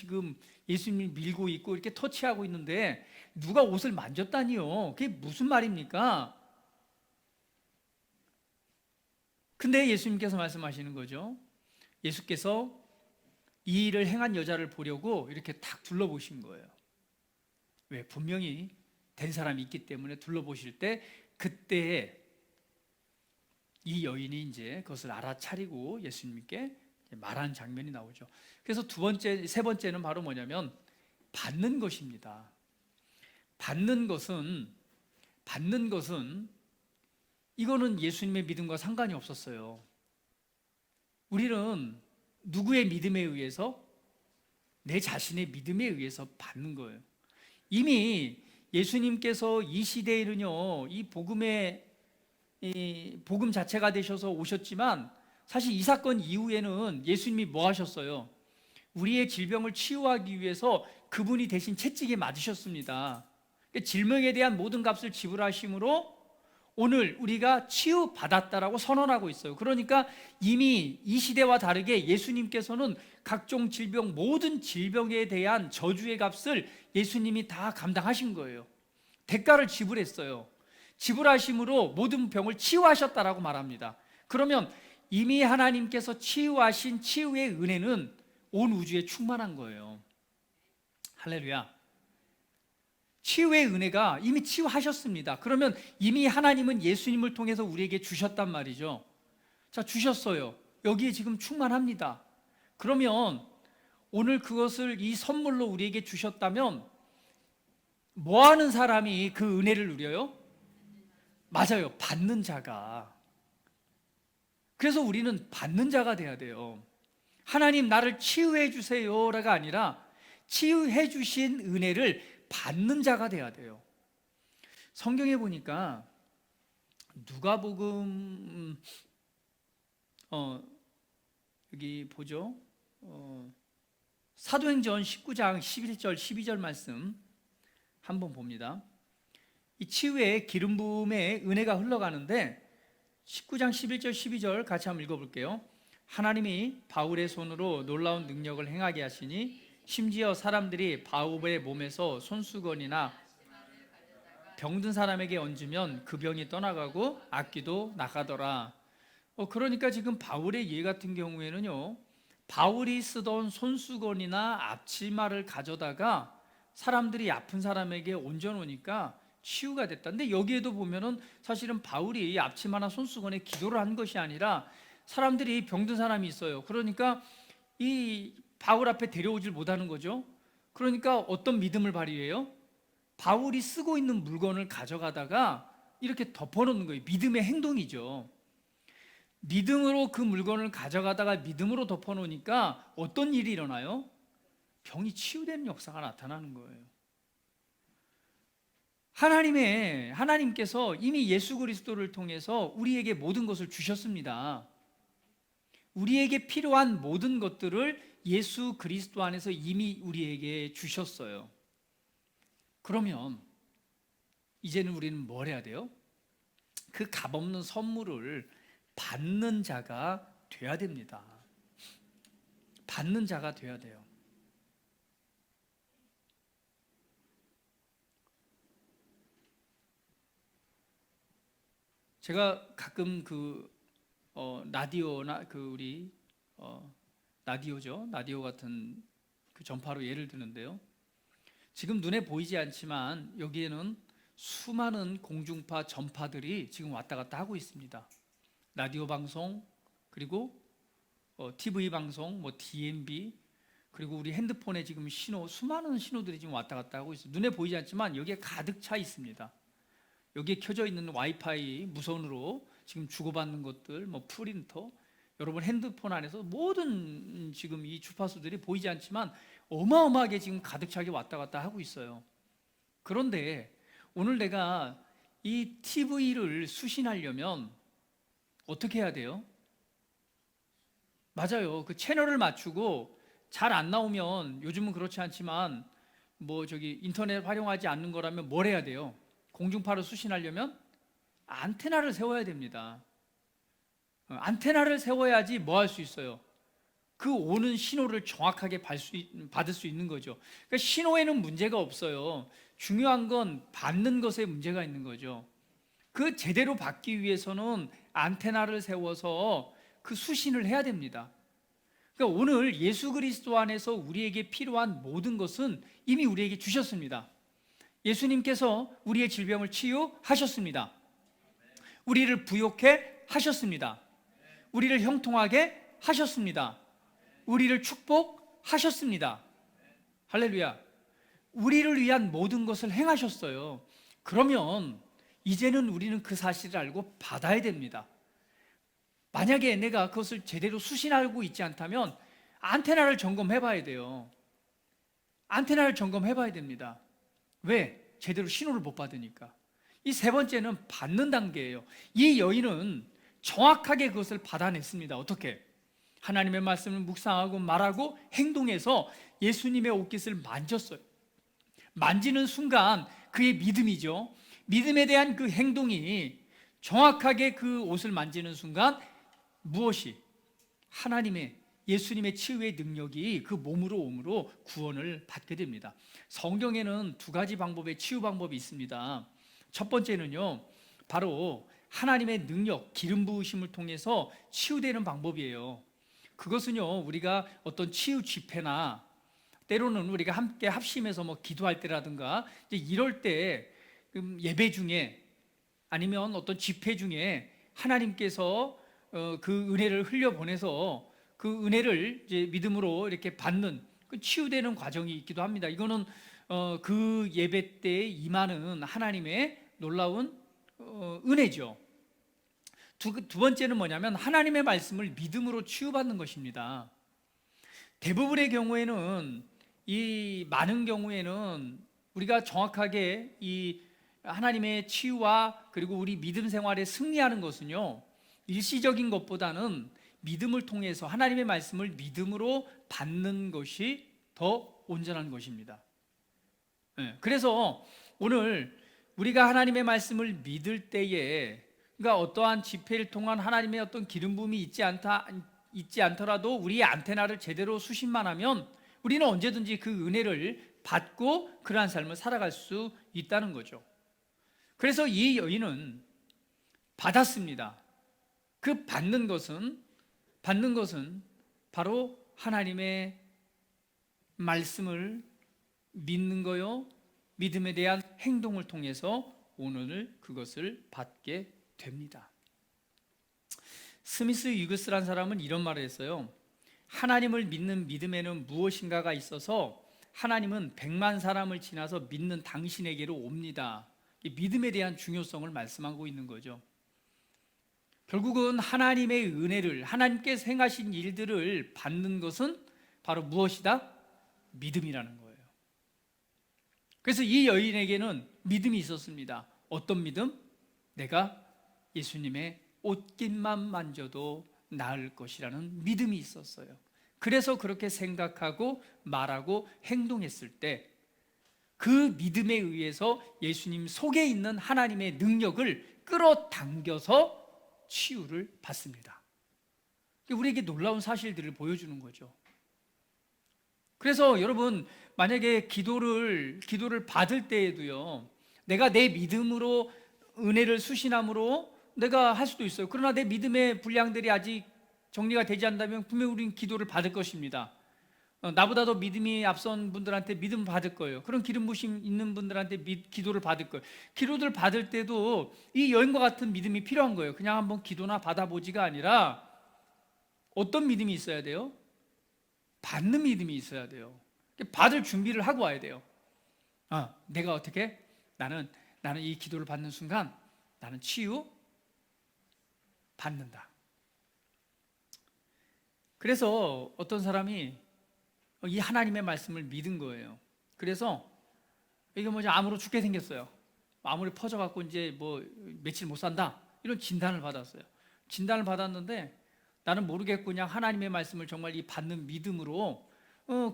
밀고 있고 이렇게 터치하고 있는데 누가 옷을 만졌다니요? 그게 무슨 말입니까? 근데 예수님께서 말씀하시는 거죠. 예수께서 이 일을 행한 여자를 보려고 이렇게 탁 둘러보신 거예요. 왜? 분명히 된 사람이 있기 때문에 둘러보실 때 그때에 이 여인이 이제 그것을 알아차리고 예수님께 말한 장면이 나오죠. 그래서 세 번째는 바로 뭐냐면 받는 것입니다. 받는 것은 이거는 예수님의 믿음과 상관이 없었어요. 우리는 누구의 믿음에 의해서? 내 자신의 믿음에 의해서 받는 거예요. 이미 예수님께서 이 시대에는요, 이 복음 자체가 되셔서 오셨지만 사실 이 사건 이후에는 예수님이 뭐 하셨어요? 우리의 질병을 치유하기 위해서 그분이 대신 채찍에 맞으셨습니다. 질병에 대한 모든 값을 지불하심으로 오늘 우리가 치유받았다라고 선언하고 있어요. 그러니까 이미 이 시대와 다르게 예수님께서는 각종 질병, 모든 질병에 대한 저주의 값을 예수님이 다 감당하신 거예요. 대가를 지불했어요. 지불하심으로 모든 병을 치유하셨다라고 말합니다. 그러면 이미 하나님께서 치유하신 치유의 은혜는 온 우주에 충만한 거예요. 할렐루야. 치유의 은혜가 이미 치유하셨습니다. 그러면 이미 하나님은 예수님을 통해서 우리에게 주셨단 말이죠. 자, 주셨어요. 여기에 지금 충만합니다. 그러면 오늘 그것을 이 선물로 우리에게 주셨다면 뭐 하는 사람이 그 은혜를 누려요? 맞아요. 받는 자가. 그래서 우리는 받는 자가 돼야 돼요. 하나님 나를 치유해 주세요가 아니라 치유해 주신 은혜를 받는 자가 돼야 돼요. 성경에 보니까 누가복음 여기 보죠. 사도행전 19장 11절 12절 말씀 한번 봅니다. 이 치유의 기름 부음의 은혜가 흘러가는데 19장 11절 12절 같이 한번 읽어볼게요. 하나님이 바울의 손으로 놀라운 능력을 행하게 하시니 심지어 사람들이 바울의 몸에서 손수건이나 병든 사람에게 얹으면 그 병이 떠나가고 악귀도 나가더라. 그러니까 지금 바울의 예 같은 경우에는요, 바울이 쓰던 손수건이나 앞치마를 가져다가 사람들이 아픈 사람에게 얹어놓으니까 치유가 됐다. 근데 여기에도 보면은 사실은 바울이 앞치마나 손수건에 기도를 한 것이 아니라 사람들이 병든 사람이 있어요. 그러니까 이 바울 앞에 데려오질 못하는 거죠. 그러니까 어떤 믿음을 발휘해요? 바울이 쓰고 있는 물건을 가져가다가 이렇게 덮어놓는 거예요. 믿음의 행동이죠. 믿음으로 그 물건을 가져가다가 믿음으로 덮어놓으니까 어떤 일이 일어나요? 병이 치유되는 역사가 나타나는 거예요. 하나님께서 이미 예수 그리스도를 통해서 우리에게 모든 것을 주셨습니다. 우리에게 필요한 모든 것들을 예수 그리스도 안에서 이미 우리에게 주셨어요. 그러면 이제는 우리는 뭘 해야 돼요? 그 값없는 선물을 받는 자가 돼야 됩니다. 받는 자가 돼야 돼요. 제가 가끔 라디오나 라디오죠. 라디오 같은 그 전파로 예를 드는데요. 지금 눈에 보이지 않지만 여기에는 수많은 공중파 전파들이 지금 왔다 갔다 하고 있습니다. 라디오 방송, 그리고 TV 방송, DMB, 그리고 우리 핸드폰에 지금 수많은 신호들이 지금 왔다 갔다 하고 있어요. 눈에 보이지 않지만 여기에 가득 차 있습니다. 여기에 켜져 있는 와이파이 무선으로 지금 주고받는 것들, 프린터, 여러분 핸드폰 안에서 모든 지금 이 주파수들이 보이지 않지만 어마어마하게 지금 가득 차게 왔다 갔다 하고 있어요. 그런데 오늘 내가 이 TV를 수신하려면 어떻게 해야 돼요? 맞아요. 그 채널을 맞추고 잘 안 나오면, 요즘은 그렇지 않지만 인터넷 활용하지 않는 거라면 뭘 해야 돼요? 공중파를 수신하려면 안테나를 세워야 됩니다. 안테나를 세워야지 뭐 할 수 있어요? 그 오는 신호를 정확하게 받을 수 있는 거죠. 그러니까 신호에는 문제가 없어요. 중요한 건 받는 것에 문제가 있는 거죠. 그 제대로 받기 위해서는 안테나를 세워서 그 수신을 해야 됩니다. 그러니까 오늘 예수 그리스도 안에서 우리에게 필요한 모든 것은 이미 우리에게 주셨습니다. 예수님께서 우리의 질병을 치유하셨습니다. 우리를 부욕해 하셨습니다. 우리를 형통하게 하셨습니다. 우리를 축복하셨습니다. 할렐루야. 우리를 위한 모든 것을 행하셨어요. 그러면 이제는 우리는 그 사실을 알고 받아야 됩니다. 만약에 내가 그것을 제대로 수신하고 있지 않다면 안테나를 점검해 봐야 돼요. 안테나를 점검해 봐야 됩니다. 왜? 제대로 신호를 못 받으니까. 이 세 번째는 받는 단계예요. 이 여인은 정확하게 그것을 받아냈습니다. 어떻게? 하나님의 말씀을 묵상하고 말하고 행동해서 예수님의 옷깃을 만졌어요. 만지는 순간 그의 믿음이죠. 믿음에 대한 그 행동이 정확하게 그 옷을 만지는 순간 무엇이? 하나님의, 예수님의 치유의 능력이 그 몸으로 옴으로 구원을 받게 됩니다. 성경에는 두 가지 방법의 치유 방법이 있습니다. 첫 번째는요, 바로 하나님의 능력, 기름 부으심을 통해서 치유되는 방법이에요. 그것은요, 우리가 어떤 치유 집회나 때로는 우리가 함께 합심해서 기도할 때라든가 이럴 때 예배 중에 아니면 어떤 집회 중에 하나님께서 그 은혜를 흘려보내서 그 은혜를 이제 믿음으로 이렇게 받는 그 치유되는 과정이 있기도 합니다. 이거는 그 예배 때에 임하는 하나님의 놀라운 은혜죠. 두 번째는 뭐냐면 하나님의 말씀을 믿음으로 치유받는 것입니다. 대부분의 경우에는, 이 많은 경우에는 우리가 정확하게 이 하나님의 치유와 그리고 우리 믿음 생활에 승리하는 것은요, 일시적인 것보다는 믿음을 통해서 하나님의 말씀을 믿음으로 받는 것이 더 온전한 것입니다. 그래서 오늘 우리가 하나님의 말씀을 믿을 때에, 그러니까 어떠한 집회를 통한 하나님의 어떤 기름 부음이 있지 않더라도 우리의 안테나를 제대로 수신만 하면 우리는 언제든지 그 은혜를 받고 그러한 삶을 살아갈 수 있다는 거죠. 그래서 이 여인은 받았습니다. 그 받는 것은 바로 하나님의 말씀을 믿는 거요, 믿음에 대한 행동을 통해서 오늘 그것을 받게 됩니다. 스미스 유그스라는 사람은 이런 말을 했어요. 하나님을 믿는 믿음에는 무엇인가가 있어서 하나님은 100만 사람을 지나서 믿는 당신에게로 옵니다. 믿음에 대한 중요성을 말씀하고 있는 거죠. 결국은 하나님의 은혜를, 하나님께서 행하신 일들을 받는 것은 바로 무엇이다? 믿음이라는 거예요. 그래서 이 여인에게는 믿음이 있었습니다. 어떤 믿음? 내가 예수님의 옷깃만 만져도 나을 것이라는 믿음이 있었어요. 그래서 그렇게 생각하고 말하고 행동했을 때 그 믿음에 의해서 예수님 속에 있는 하나님의 능력을 끌어당겨서 치유를 받습니다. 우리에게 놀라운 사실들을 보여주는 거죠. 그래서 여러분, 만약에 기도를 받을 때에도요, 내가 내 믿음으로 은혜를 수신함으로 내가 할 수도 있어요. 그러나 내 믿음의 분량들이 아직 정리가 되지 않는다면 분명히 우리는 기도를 받을 것입니다. 나보다 더 믿음이 앞선 분들한테 믿음 받을 거예요. 그런 기름 부심 있는 분들한테 기도를 받을 거예요. 기도를 받을 때도 이 여인과 같은 믿음이 필요한 거예요. 그냥 한번 기도나 받아보지가 아니라 어떤 믿음이 있어야 돼요? 받는 믿음이 있어야 돼요. 받을 준비를 하고 와야 돼요. 내가 어떻게? 나는 이 기도를 받는 순간 나는 치유 받는다. 그래서 어떤 사람이 이 하나님의 말씀을 믿은 거예요. 그래서 이게 암으로 죽게 생겼어요. 암으로 퍼져갖고 이제 며칠 못 산다, 이런 진단을 받았어요. 진단을 받았는데 나는 모르겠고 그냥 하나님의 말씀을 정말 이 받는 믿음으로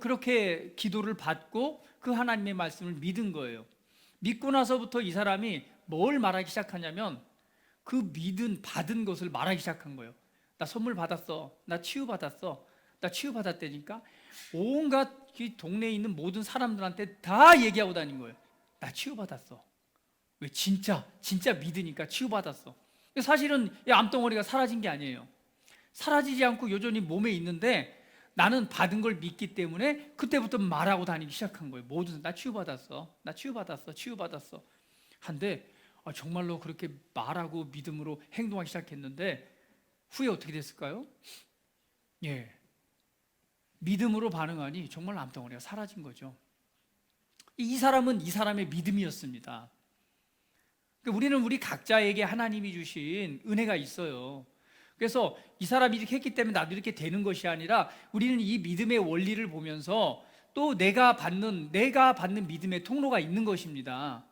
그렇게 기도를 받고 그 하나님의 말씀을 믿은 거예요. 믿고 나서부터 이 사람이 뭘 말하기 시작하냐면 그 받은 것을 말하기 시작한 거예요. 나 선물 받았어. 나 치유받았어. 나 치유받았다니까. 온갖 이 동네에 있는 모든 사람들한테 다 얘기하고 다닌 거예요. 나 치유받았어. 왜? 진짜 믿으니까 치유받았어. 사실은 이 암덩어리가 사라진 게 아니에요. 사라지지 않고 여전히 몸에 있는데 나는 받은 걸 믿기 때문에 그때부터 말하고 다니기 시작한 거예요. 모든 나 치유받았어. 나 치유받았어. 한데 정말로 그렇게 말하고 믿음으로 행동하기 시작했는데 후에 어떻게 됐을까요? 예, 믿음으로 반응하니 정말 암덩어리가 사라진 거죠. 이 사람은 이 사람의 믿음이었습니다. 우리는 우리 각자에게 하나님이 주신 은혜가 있어요. 그래서 이 사람이 이렇게 했기 때문에 나도 이렇게 되는 것이 아니라 우리는 이 믿음의 원리를 보면서 또 내가 받는 믿음의 통로가 있는 것입니다.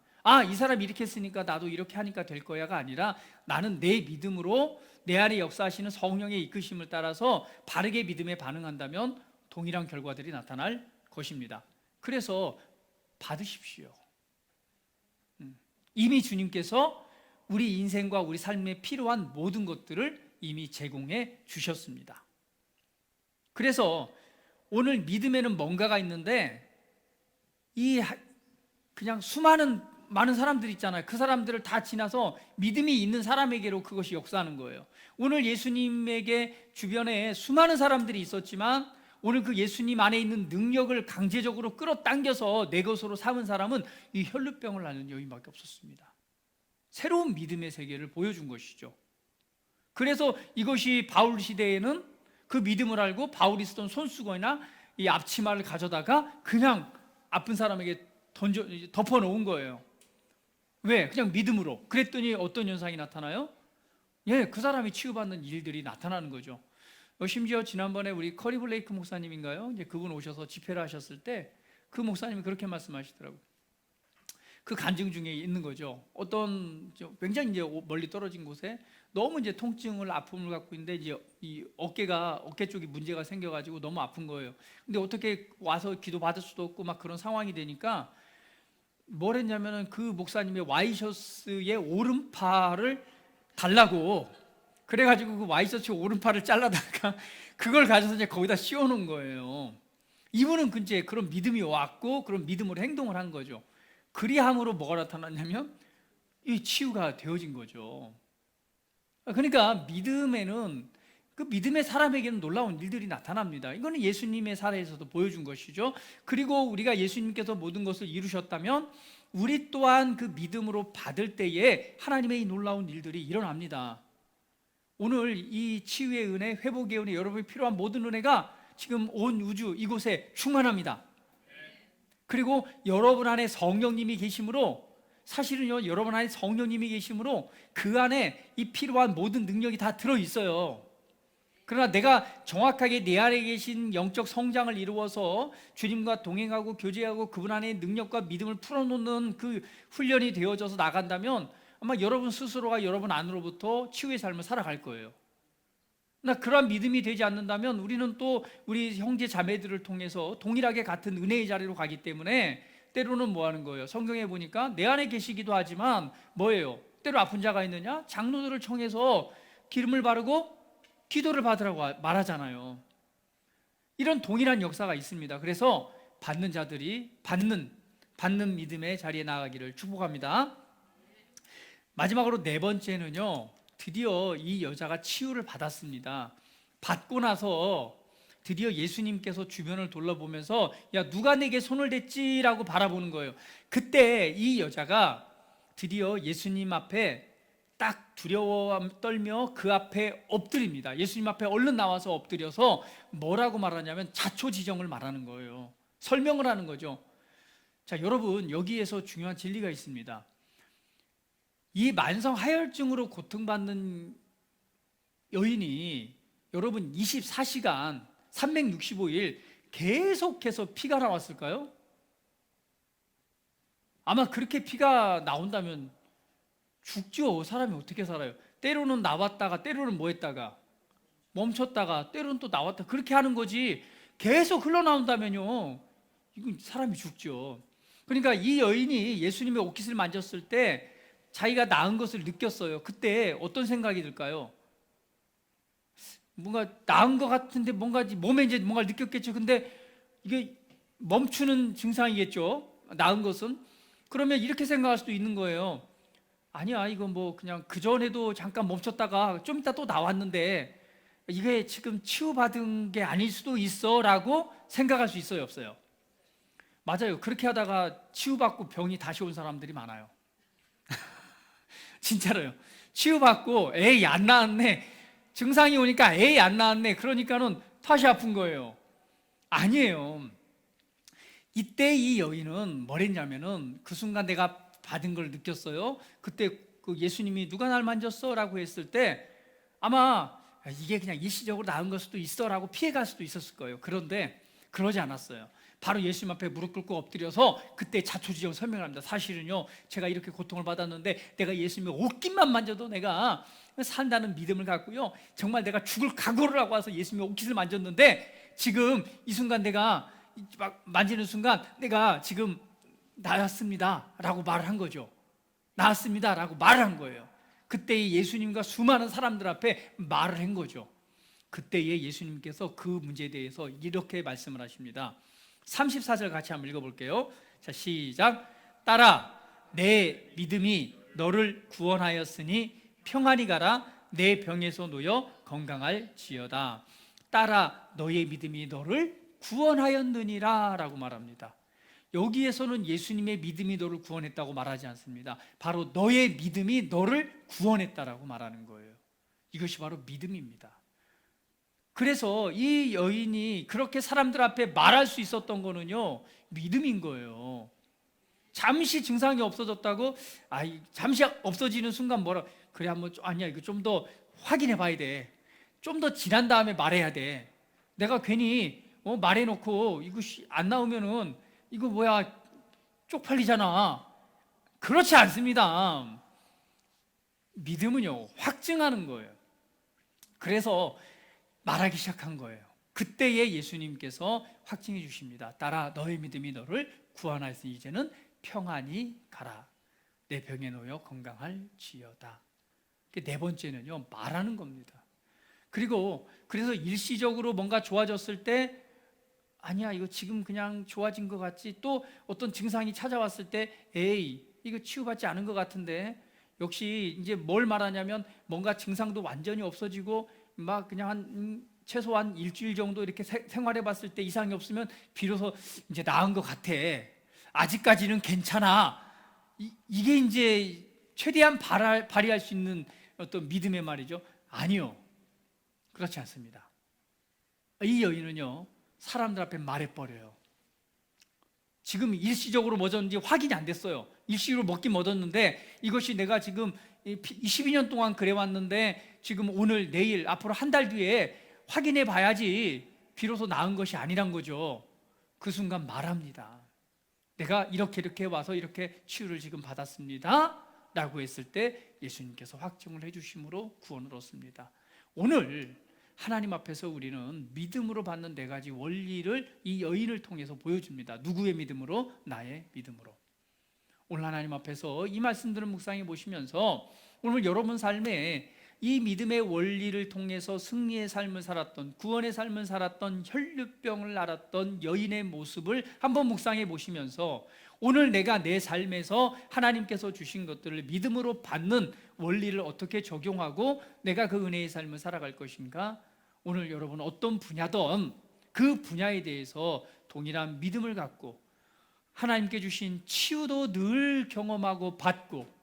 이 사람이 이렇게 했으니까 나도 이렇게 하니까 될 거야가 아니라 나는 내 믿음으로 내 안에 역사하시는 성령의 이끄심을 따라서 바르게 믿음에 반응한다면 동일한 결과들이 나타날 것입니다. 그래서 받으십시오. 이미 주님께서 우리 인생과 우리 삶에 필요한 모든 것들을 이미 제공해 주셨습니다. 그래서 오늘 믿음에는 뭔가가 있는데 그냥 많은 사람들 있잖아요. 그 사람들을 다 지나서 믿음이 있는 사람에게로 그것이 역사하는 거예요. 오늘 예수님에게 주변에 수많은 사람들이 있었지만 오늘 그 예수님 안에 있는 능력을 강제적으로 끌어당겨서 내 것으로 삼은 사람은 이 혈루병을 앓는 여인밖에 없었습니다. 새로운 믿음의 세계를 보여준 것이죠. 그래서 이것이 바울 시대에는 그 믿음을 알고 바울이 쓰던 손수건이나 이 앞치마를 가져다가 그냥 아픈 사람에게 덮어놓은 거예요. 왜? 그냥 믿음으로. 그랬더니 어떤 현상이 나타나요? 그 사람이 치유받는 일들이 나타나는 거죠. 심지어 지난번에 우리 커리 블레이크 목사님인가요? 이제 그분 오셔서 집회를 하셨을 때 그 목사님이 그렇게 말씀하시더라고요. 그 간증 중에 있는 거죠. 어떤 굉장히 이제 멀리 떨어진 곳에 너무 이제 아픔을 갖고 있는데 이제 이 어깨 쪽이 문제가 생겨가지고 너무 아픈 거예요. 근데 어떻게 와서 기도 받을 수도 없고 막 그런 상황이 되니까 뭘 했냐면은 그 목사님의 와이셔츠의 오른팔을 달라고 그래가지고 그 와이셔츠 오른팔을 잘라다가 그걸 가져서 이제 거기다 씌워놓은 거예요. 이분은 이제 그런 믿음이 왔고 그런 믿음으로 행동을 한 거죠. 그리함으로 뭐가 나타났냐면 이 치유가 되어진 거죠. 그러니까 믿음에는 그 믿음의 사람에게는 놀라운 일들이 나타납니다. 이거는 예수님의 사례에서도 보여준 것이죠. 그리고 우리가 예수님께서 모든 것을 이루셨다면 우리 또한 그 믿음으로 받을 때에 하나님의 이 놀라운 일들이 일어납니다. 오늘 이 치유의 은혜, 회복의 은혜, 여러분이 필요한 모든 은혜가 지금 온 우주 이곳에 충만합니다. 그리고 여러분 안에 성령님이 계심으로 사실은요, 여러분 안에 성령님이 계심으로 그 안에 이 필요한 모든 능력이 다 들어있어요. 그러나 내가 정확하게 내 안에 계신 영적 성장을 이루어서 주님과 동행하고 교제하고 그분 안에 능력과 믿음을 풀어놓는 그 훈련이 되어져서 나간다면 아마 여러분 스스로가 여러분 안으로부터 치유의 삶을 살아갈 거예요. 그러나 그러한 믿음이 되지 않는다면 우리는 또 우리 형제 자매들을 통해서 동일하게 같은 은혜의 자리로 가기 때문에 때로는 뭐 하는 거예요? 성경에 보니까 내 안에 계시기도 하지만 뭐예요? 때로 아픈 자가 있느냐? 장로들을 청해서 기름을 바르고 기도를 받으라고 말하잖아요. 이런 동일한 역사가 있습니다. 그래서 받는 자들이 받는 믿음의 자리에 나아가기를 축복합니다. 마지막으로 네 번째는요, 드디어 이 여자가 치유를 받았습니다. 받고 나서 드디어 예수님께서 주변을 둘러보면서 야, 누가 내게 손을 댔지라고 바라보는 거예요. 그때 이 여자가 드디어 예수님 앞에 딱 두려워 떨며 그 앞에 엎드립니다. 예수님 앞에 얼른 나와서 엎드려서 뭐라고 말하냐면 자초지정을 말하는 거예요. 설명을 하는 거죠. 자, 여러분, 여기에서 중요한 진리가 있습니다. 이 만성 하혈증으로 고통받는 여인이 여러분 24시간 365일 계속해서 피가 나왔을까요? 아마 그렇게 피가 나온다면 죽죠. 사람이 어떻게 살아요? 때로는 나왔다가 때로는 뭐 했다가 멈췄다가 때로는 또 나왔다, 그렇게 하는 거지 계속 흘러나온다면요 이건 사람이 죽죠. 그러니까 이 여인이 예수님의 옷깃을 만졌을 때 자기가 나은 것을 느꼈어요. 그때 어떤 생각이 들까요? 뭔가 나은 것 같은데 뭔가 몸에 이제 뭔가를 느꼈겠죠. 근데 이게 멈추는 증상이겠죠, 나은 것은. 그러면 이렇게 생각할 수도 있는 거예요. 아니야, 이거 뭐 그냥 그전에도 잠깐 멈췄다가 좀 이따 또 나왔는데 이게 지금 치유받은 게 아닐 수도 있어 라고 생각할 수 있어요, 없어요? 맞아요. 그렇게 하다가 치유받고 병이 다시 온 사람들이 많아요. 진짜로요. 치유받고 에이 안 나았네, 증상이 오니까 에이 안 나았네, 그러니까는 다시 아픈 거예요. 아니에요. 이때 이 여인은 뭘 했냐면은 그 순간 내가 받은 걸 느꼈어요. 그때 그 예수님이 누가 날 만졌어? 라고 했을 때 아마 이게 그냥 일시적으로 나은 걸 수도 있어 라고 피해갈 수도 있었을 거예요. 그런데 그러지 않았어요. 바로 예수님 앞에 무릎 꿇고 엎드려서 그때 자초지종 설명을 합니다. 사실은요, 제가 이렇게 고통을 받았는데 내가 예수님의 옷깃만 만져도 내가 산다는 믿음을 갖고요, 정말 내가 죽을 각오를 하고 와서 예수님의 옷깃을 만졌는데 지금 이 순간 내가 막 만지는 순간 내가 지금 나았습니다 라고 말을 한 거죠. 나았습니다 라고 말을 한 거예요. 그때 예수님과 수많은 사람들 앞에 말을 한 거죠. 그때에 예수님께서 그 문제에 대해서 이렇게 말씀을 하십니다. 34절 같이 한번 읽어볼게요. 자, 시작. 딸아, 내 믿음이 너를 구원하였으니 평안히 가라. 내 병에서 놓여 건강할지어다. 딸아, 너의 믿음이 너를 구원하였느니라 라고 말합니다. 여기에서는 예수님의 믿음이 너를 구원했다고 말하지 않습니다. 바로 너의 믿음이 너를 구원했다라고 말하는 거예요. 이것이 바로 믿음입니다. 그래서 이 여인이 그렇게 사람들 앞에 말할 수 있었던 거는요, 믿음인 거예요. 잠시 증상이 없어졌다고, 잠시 없어지는 순간 뭐라 그래, 한번 아니야, 이거 좀 더 확인해 봐야 돼, 좀 더 지난 다음에 말해야 돼, 내가 괜히 말해놓고 이거 안 나오면은 이거 뭐야 쪽팔리잖아. 그렇지 않습니다. 믿음은요, 확증하는 거예요. 그래서 말하기 시작한 거예요. 그때에 예수님께서 확증해 주십니다. 딸아, 너의 믿음이 너를 구원하였으니 이제는 평안히 가라. 내 병에 놓여 건강할지어다. 네 번째는요, 말하는 겁니다. 그리고 그래서 일시적으로 뭔가 좋아졌을 때 아니야, 이거 지금 그냥 좋아진 것 같지, 또 어떤 증상이 찾아왔을 때 에이, 이거 치유받지 않은 것 같은데, 역시 이제 뭘 말하냐면 뭔가 증상도 완전히 없어지고 막 그냥 한 최소한 일주일 정도 이렇게 생활해 봤을 때 이상이 없으면 비로소 이제 나은 것 같아, 아직까지는 괜찮아, 이게 이제 최대한 발휘할 수 있는 어떤 믿음의 말이죠. 아니요, 그렇지 않습니다. 이 여인은요, 사람들 앞에 말해버려요. 지금 일시적으로 멎었는지 확인이 안 됐어요. 일시적으로 먹긴 얻었는데 이것이 내가 지금 12년 동안 그래 왔는데 지금 오늘 내일 앞으로 한 달 뒤에 확인해 봐야지 비로소 나은 것이 아니란 거죠. 그 순간 말합니다. 내가 이렇게 와서 이렇게 치유를 지금 받았습니다 라고 했을 때 예수님께서 확증을 해주심으로 구원을 얻습니다. 오늘 하나님 앞에서 우리는 믿음으로 받는 네 가지 원리를 이 여인을 통해서 보여줍니다. 누구의 믿음으로? 나의 믿음으로. 오늘 하나님 앞에서 이 말씀들을 묵상해 보시면서 오늘 여러분 삶에 이 믿음의 원리를 통해서 승리의 삶을 살았던, 구원의 삶을 살았던, 혈류병을 앓았던 여인의 모습을 한번 묵상해 보시면서 오늘 내가 내 삶에서 하나님께서 주신 것들을 믿음으로 받는 원리를 어떻게 적용하고 내가 그 은혜의 삶을 살아갈 것인가? 오늘 여러분 어떤 분야든 그 분야에 대해서 동일한 믿음을 갖고 하나님께 주신 치유도 늘 경험하고 받고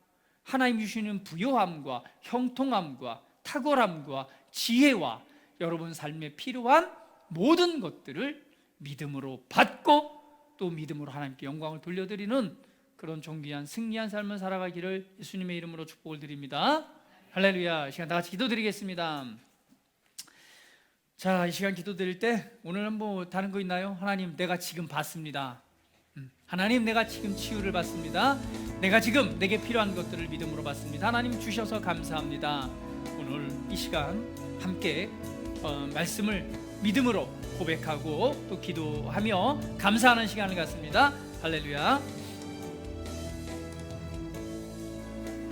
하나님 주시는 부요함과 형통함과 탁월함과 지혜와 여러분 삶에 필요한 모든 것들을 믿음으로 받고 또 믿음으로 하나님께 영광을 돌려드리는 그런 존귀한 승리한 삶을 살아가기를 예수님의 이름으로 축복을 드립니다. 할렐루야. 이 시간 다 같이 기도드리겠습니다. 자, 이 시간 기도드릴 때 오늘은 뭐 다른 거 있나요? 하나님, 내가 지금 받습니다. 하나님, 내가 지금 치유를 받습니다. 내가 지금 내게 필요한 것들을 믿음으로 받습니다. 하나님 주셔서 감사합니다. 오늘 이 시간 함께 말씀을 믿음으로 고백하고 또 기도하며 감사하는 시간을 갖습니다. 할렐루야.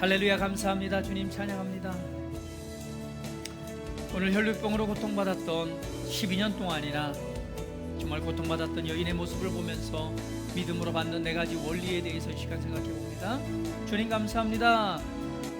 할렐루야. 감사합니다. 주님 찬양합니다. 오늘 혈류병으로 고통받았던 12년 동안이나 정말 고통받았던 여인의 모습을 보면서 믿음으로 받는 4가지 원리에 대해서 이 시간 생각해 봅니다. 주님 감사합니다.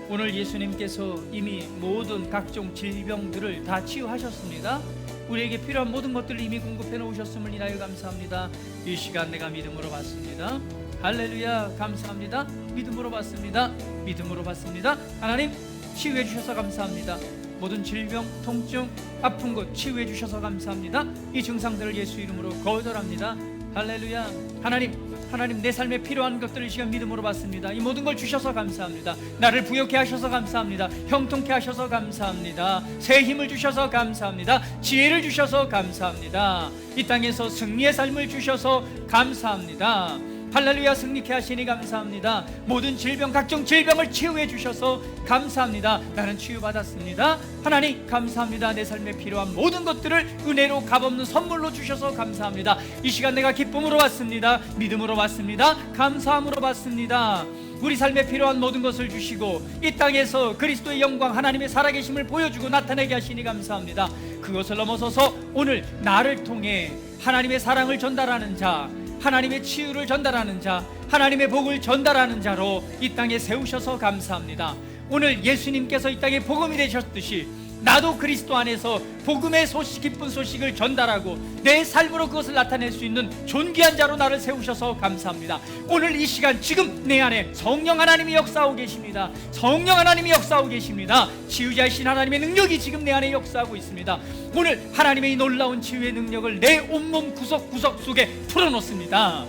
오늘 예수님께서 이미 모든 각종 질병들을 다 치유하셨습니다. 우리에게 필요한 모든 것들을 이미 공급해 놓으셨음을 인하여 감사합니다. 이 시간 내가 믿음으로 받습니다. 할렐루야. 감사합니다. 믿음으로 받습니다. 믿음으로 받습니다. 하나님 치유해 주셔서 감사합니다. 모든 질병, 통증, 아픈 것 치유해 주셔서 감사합니다. 이 증상들을 예수 이름으로 거절합니다. 할렐루야. 하나님 내 삶에 필요한 것들을 이 시간 믿음으로 받습니다. 이 모든 걸 주셔서 감사합니다. 나를 부욕해 하셔서 감사합니다. 형통케 하셔서 감사합니다. 새 힘을 주셔서 감사합니다. 지혜를 주셔서 감사합니다. 이 땅에서 승리의 삶을 주셔서 감사합니다. 할렐루야. 승리케 하시니 감사합니다. 모든 질병, 각종 질병을 치유해 주셔서 감사합니다. 나는 치유받았습니다. 하나님 감사합니다. 내 삶에 필요한 모든 것들을 은혜로 값없는 선물로 주셔서 감사합니다. 이 시간 내가 기쁨으로 받습니다. 믿음으로 받습니다. 감사함으로 받습니다. 우리 삶에 필요한 모든 것을 주시고 이 땅에서 그리스도의 영광, 하나님의 살아계심을 보여주고 나타내게 하시니 감사합니다. 그것을 넘어서서 오늘 나를 통해 하나님의 사랑을 전달하는 자, 하나님의 치유를 전달하는 자, 하나님의 복을 전달하는 자로 이 땅에 세우셔서 감사합니다. 오늘 예수님께서 이 땅에 복음이 되셨듯이 나도 그리스도 안에서 복음의 소식, 기쁜 소식을 전달하고 내 삶으로 그것을 나타낼 수 있는 존귀한 자로 나를 세우셔서 감사합니다. 오늘 이 시간 지금 내 안에 성령 하나님이 역사하고 계십니다. 성령 하나님이 역사하고 계십니다. 치유자이신 하나님의 능력이 지금 내 안에 역사하고 있습니다. 오늘 하나님의 이 놀라운 치유의 능력을 내 온몸 구석구석 속에 풀어놓습니다.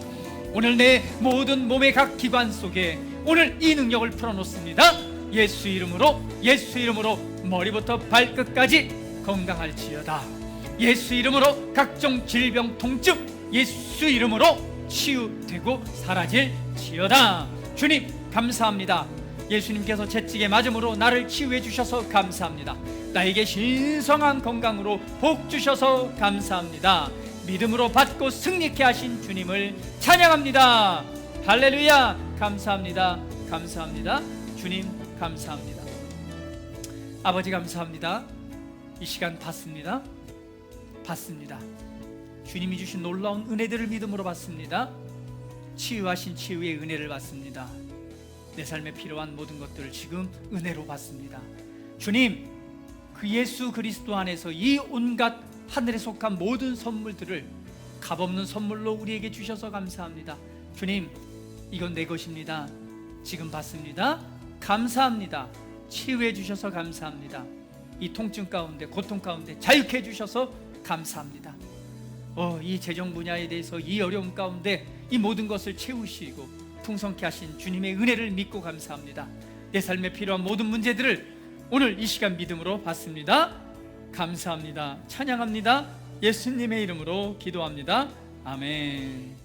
오늘 내 모든 몸의 각 기관 속에 오늘 이 능력을 풀어놓습니다. 예수 이름으로 머리부터 발끝까지 건강할지어다. 예수 이름으로 각종 질병, 통증 예수 이름으로 치유되고 사라질지어다. 주님 감사합니다. 예수님께서 채찍에 맞음으로 나를 치유해 주셔서 감사합니다. 나에게 신성한 건강으로 복 주셔서 감사합니다. 믿음으로 받고 승리케 하신 주님을 찬양합니다. 할렐루야. 감사합니다. 감사합니다. 주님 감사합니다. 아버지 감사합니다. 이 시간 받습니다. 주님이 주신 놀라운 은혜들을 믿음으로 받습니다. 치유하신 치유의 은혜를 받습니다. 내 삶에 필요한 모든 것들을 지금 은혜로 받습니다. 주님, 그 예수 그리스도 안에서 이 온갖 하늘에 속한 모든 선물들을 값없는 선물로 우리에게 주셔서 감사합니다. 주님, 이건 내 것입니다. 지금 받습니다. 감사합니다. 치유해 주셔서 감사합니다. 이 통증 가운데, 고통 가운데 자유케 해 주셔서 감사합니다. 이 재정 분야에 대해서 이 어려움 가운데 이 모든 것을 채우시고 풍성케 하신 주님의 은혜를 믿고 감사합니다. 내 삶에 필요한 모든 문제들을 오늘 이 시간 믿음으로 받습니다. 감사합니다. 찬양합니다. 예수님의 이름으로 기도합니다. 아멘.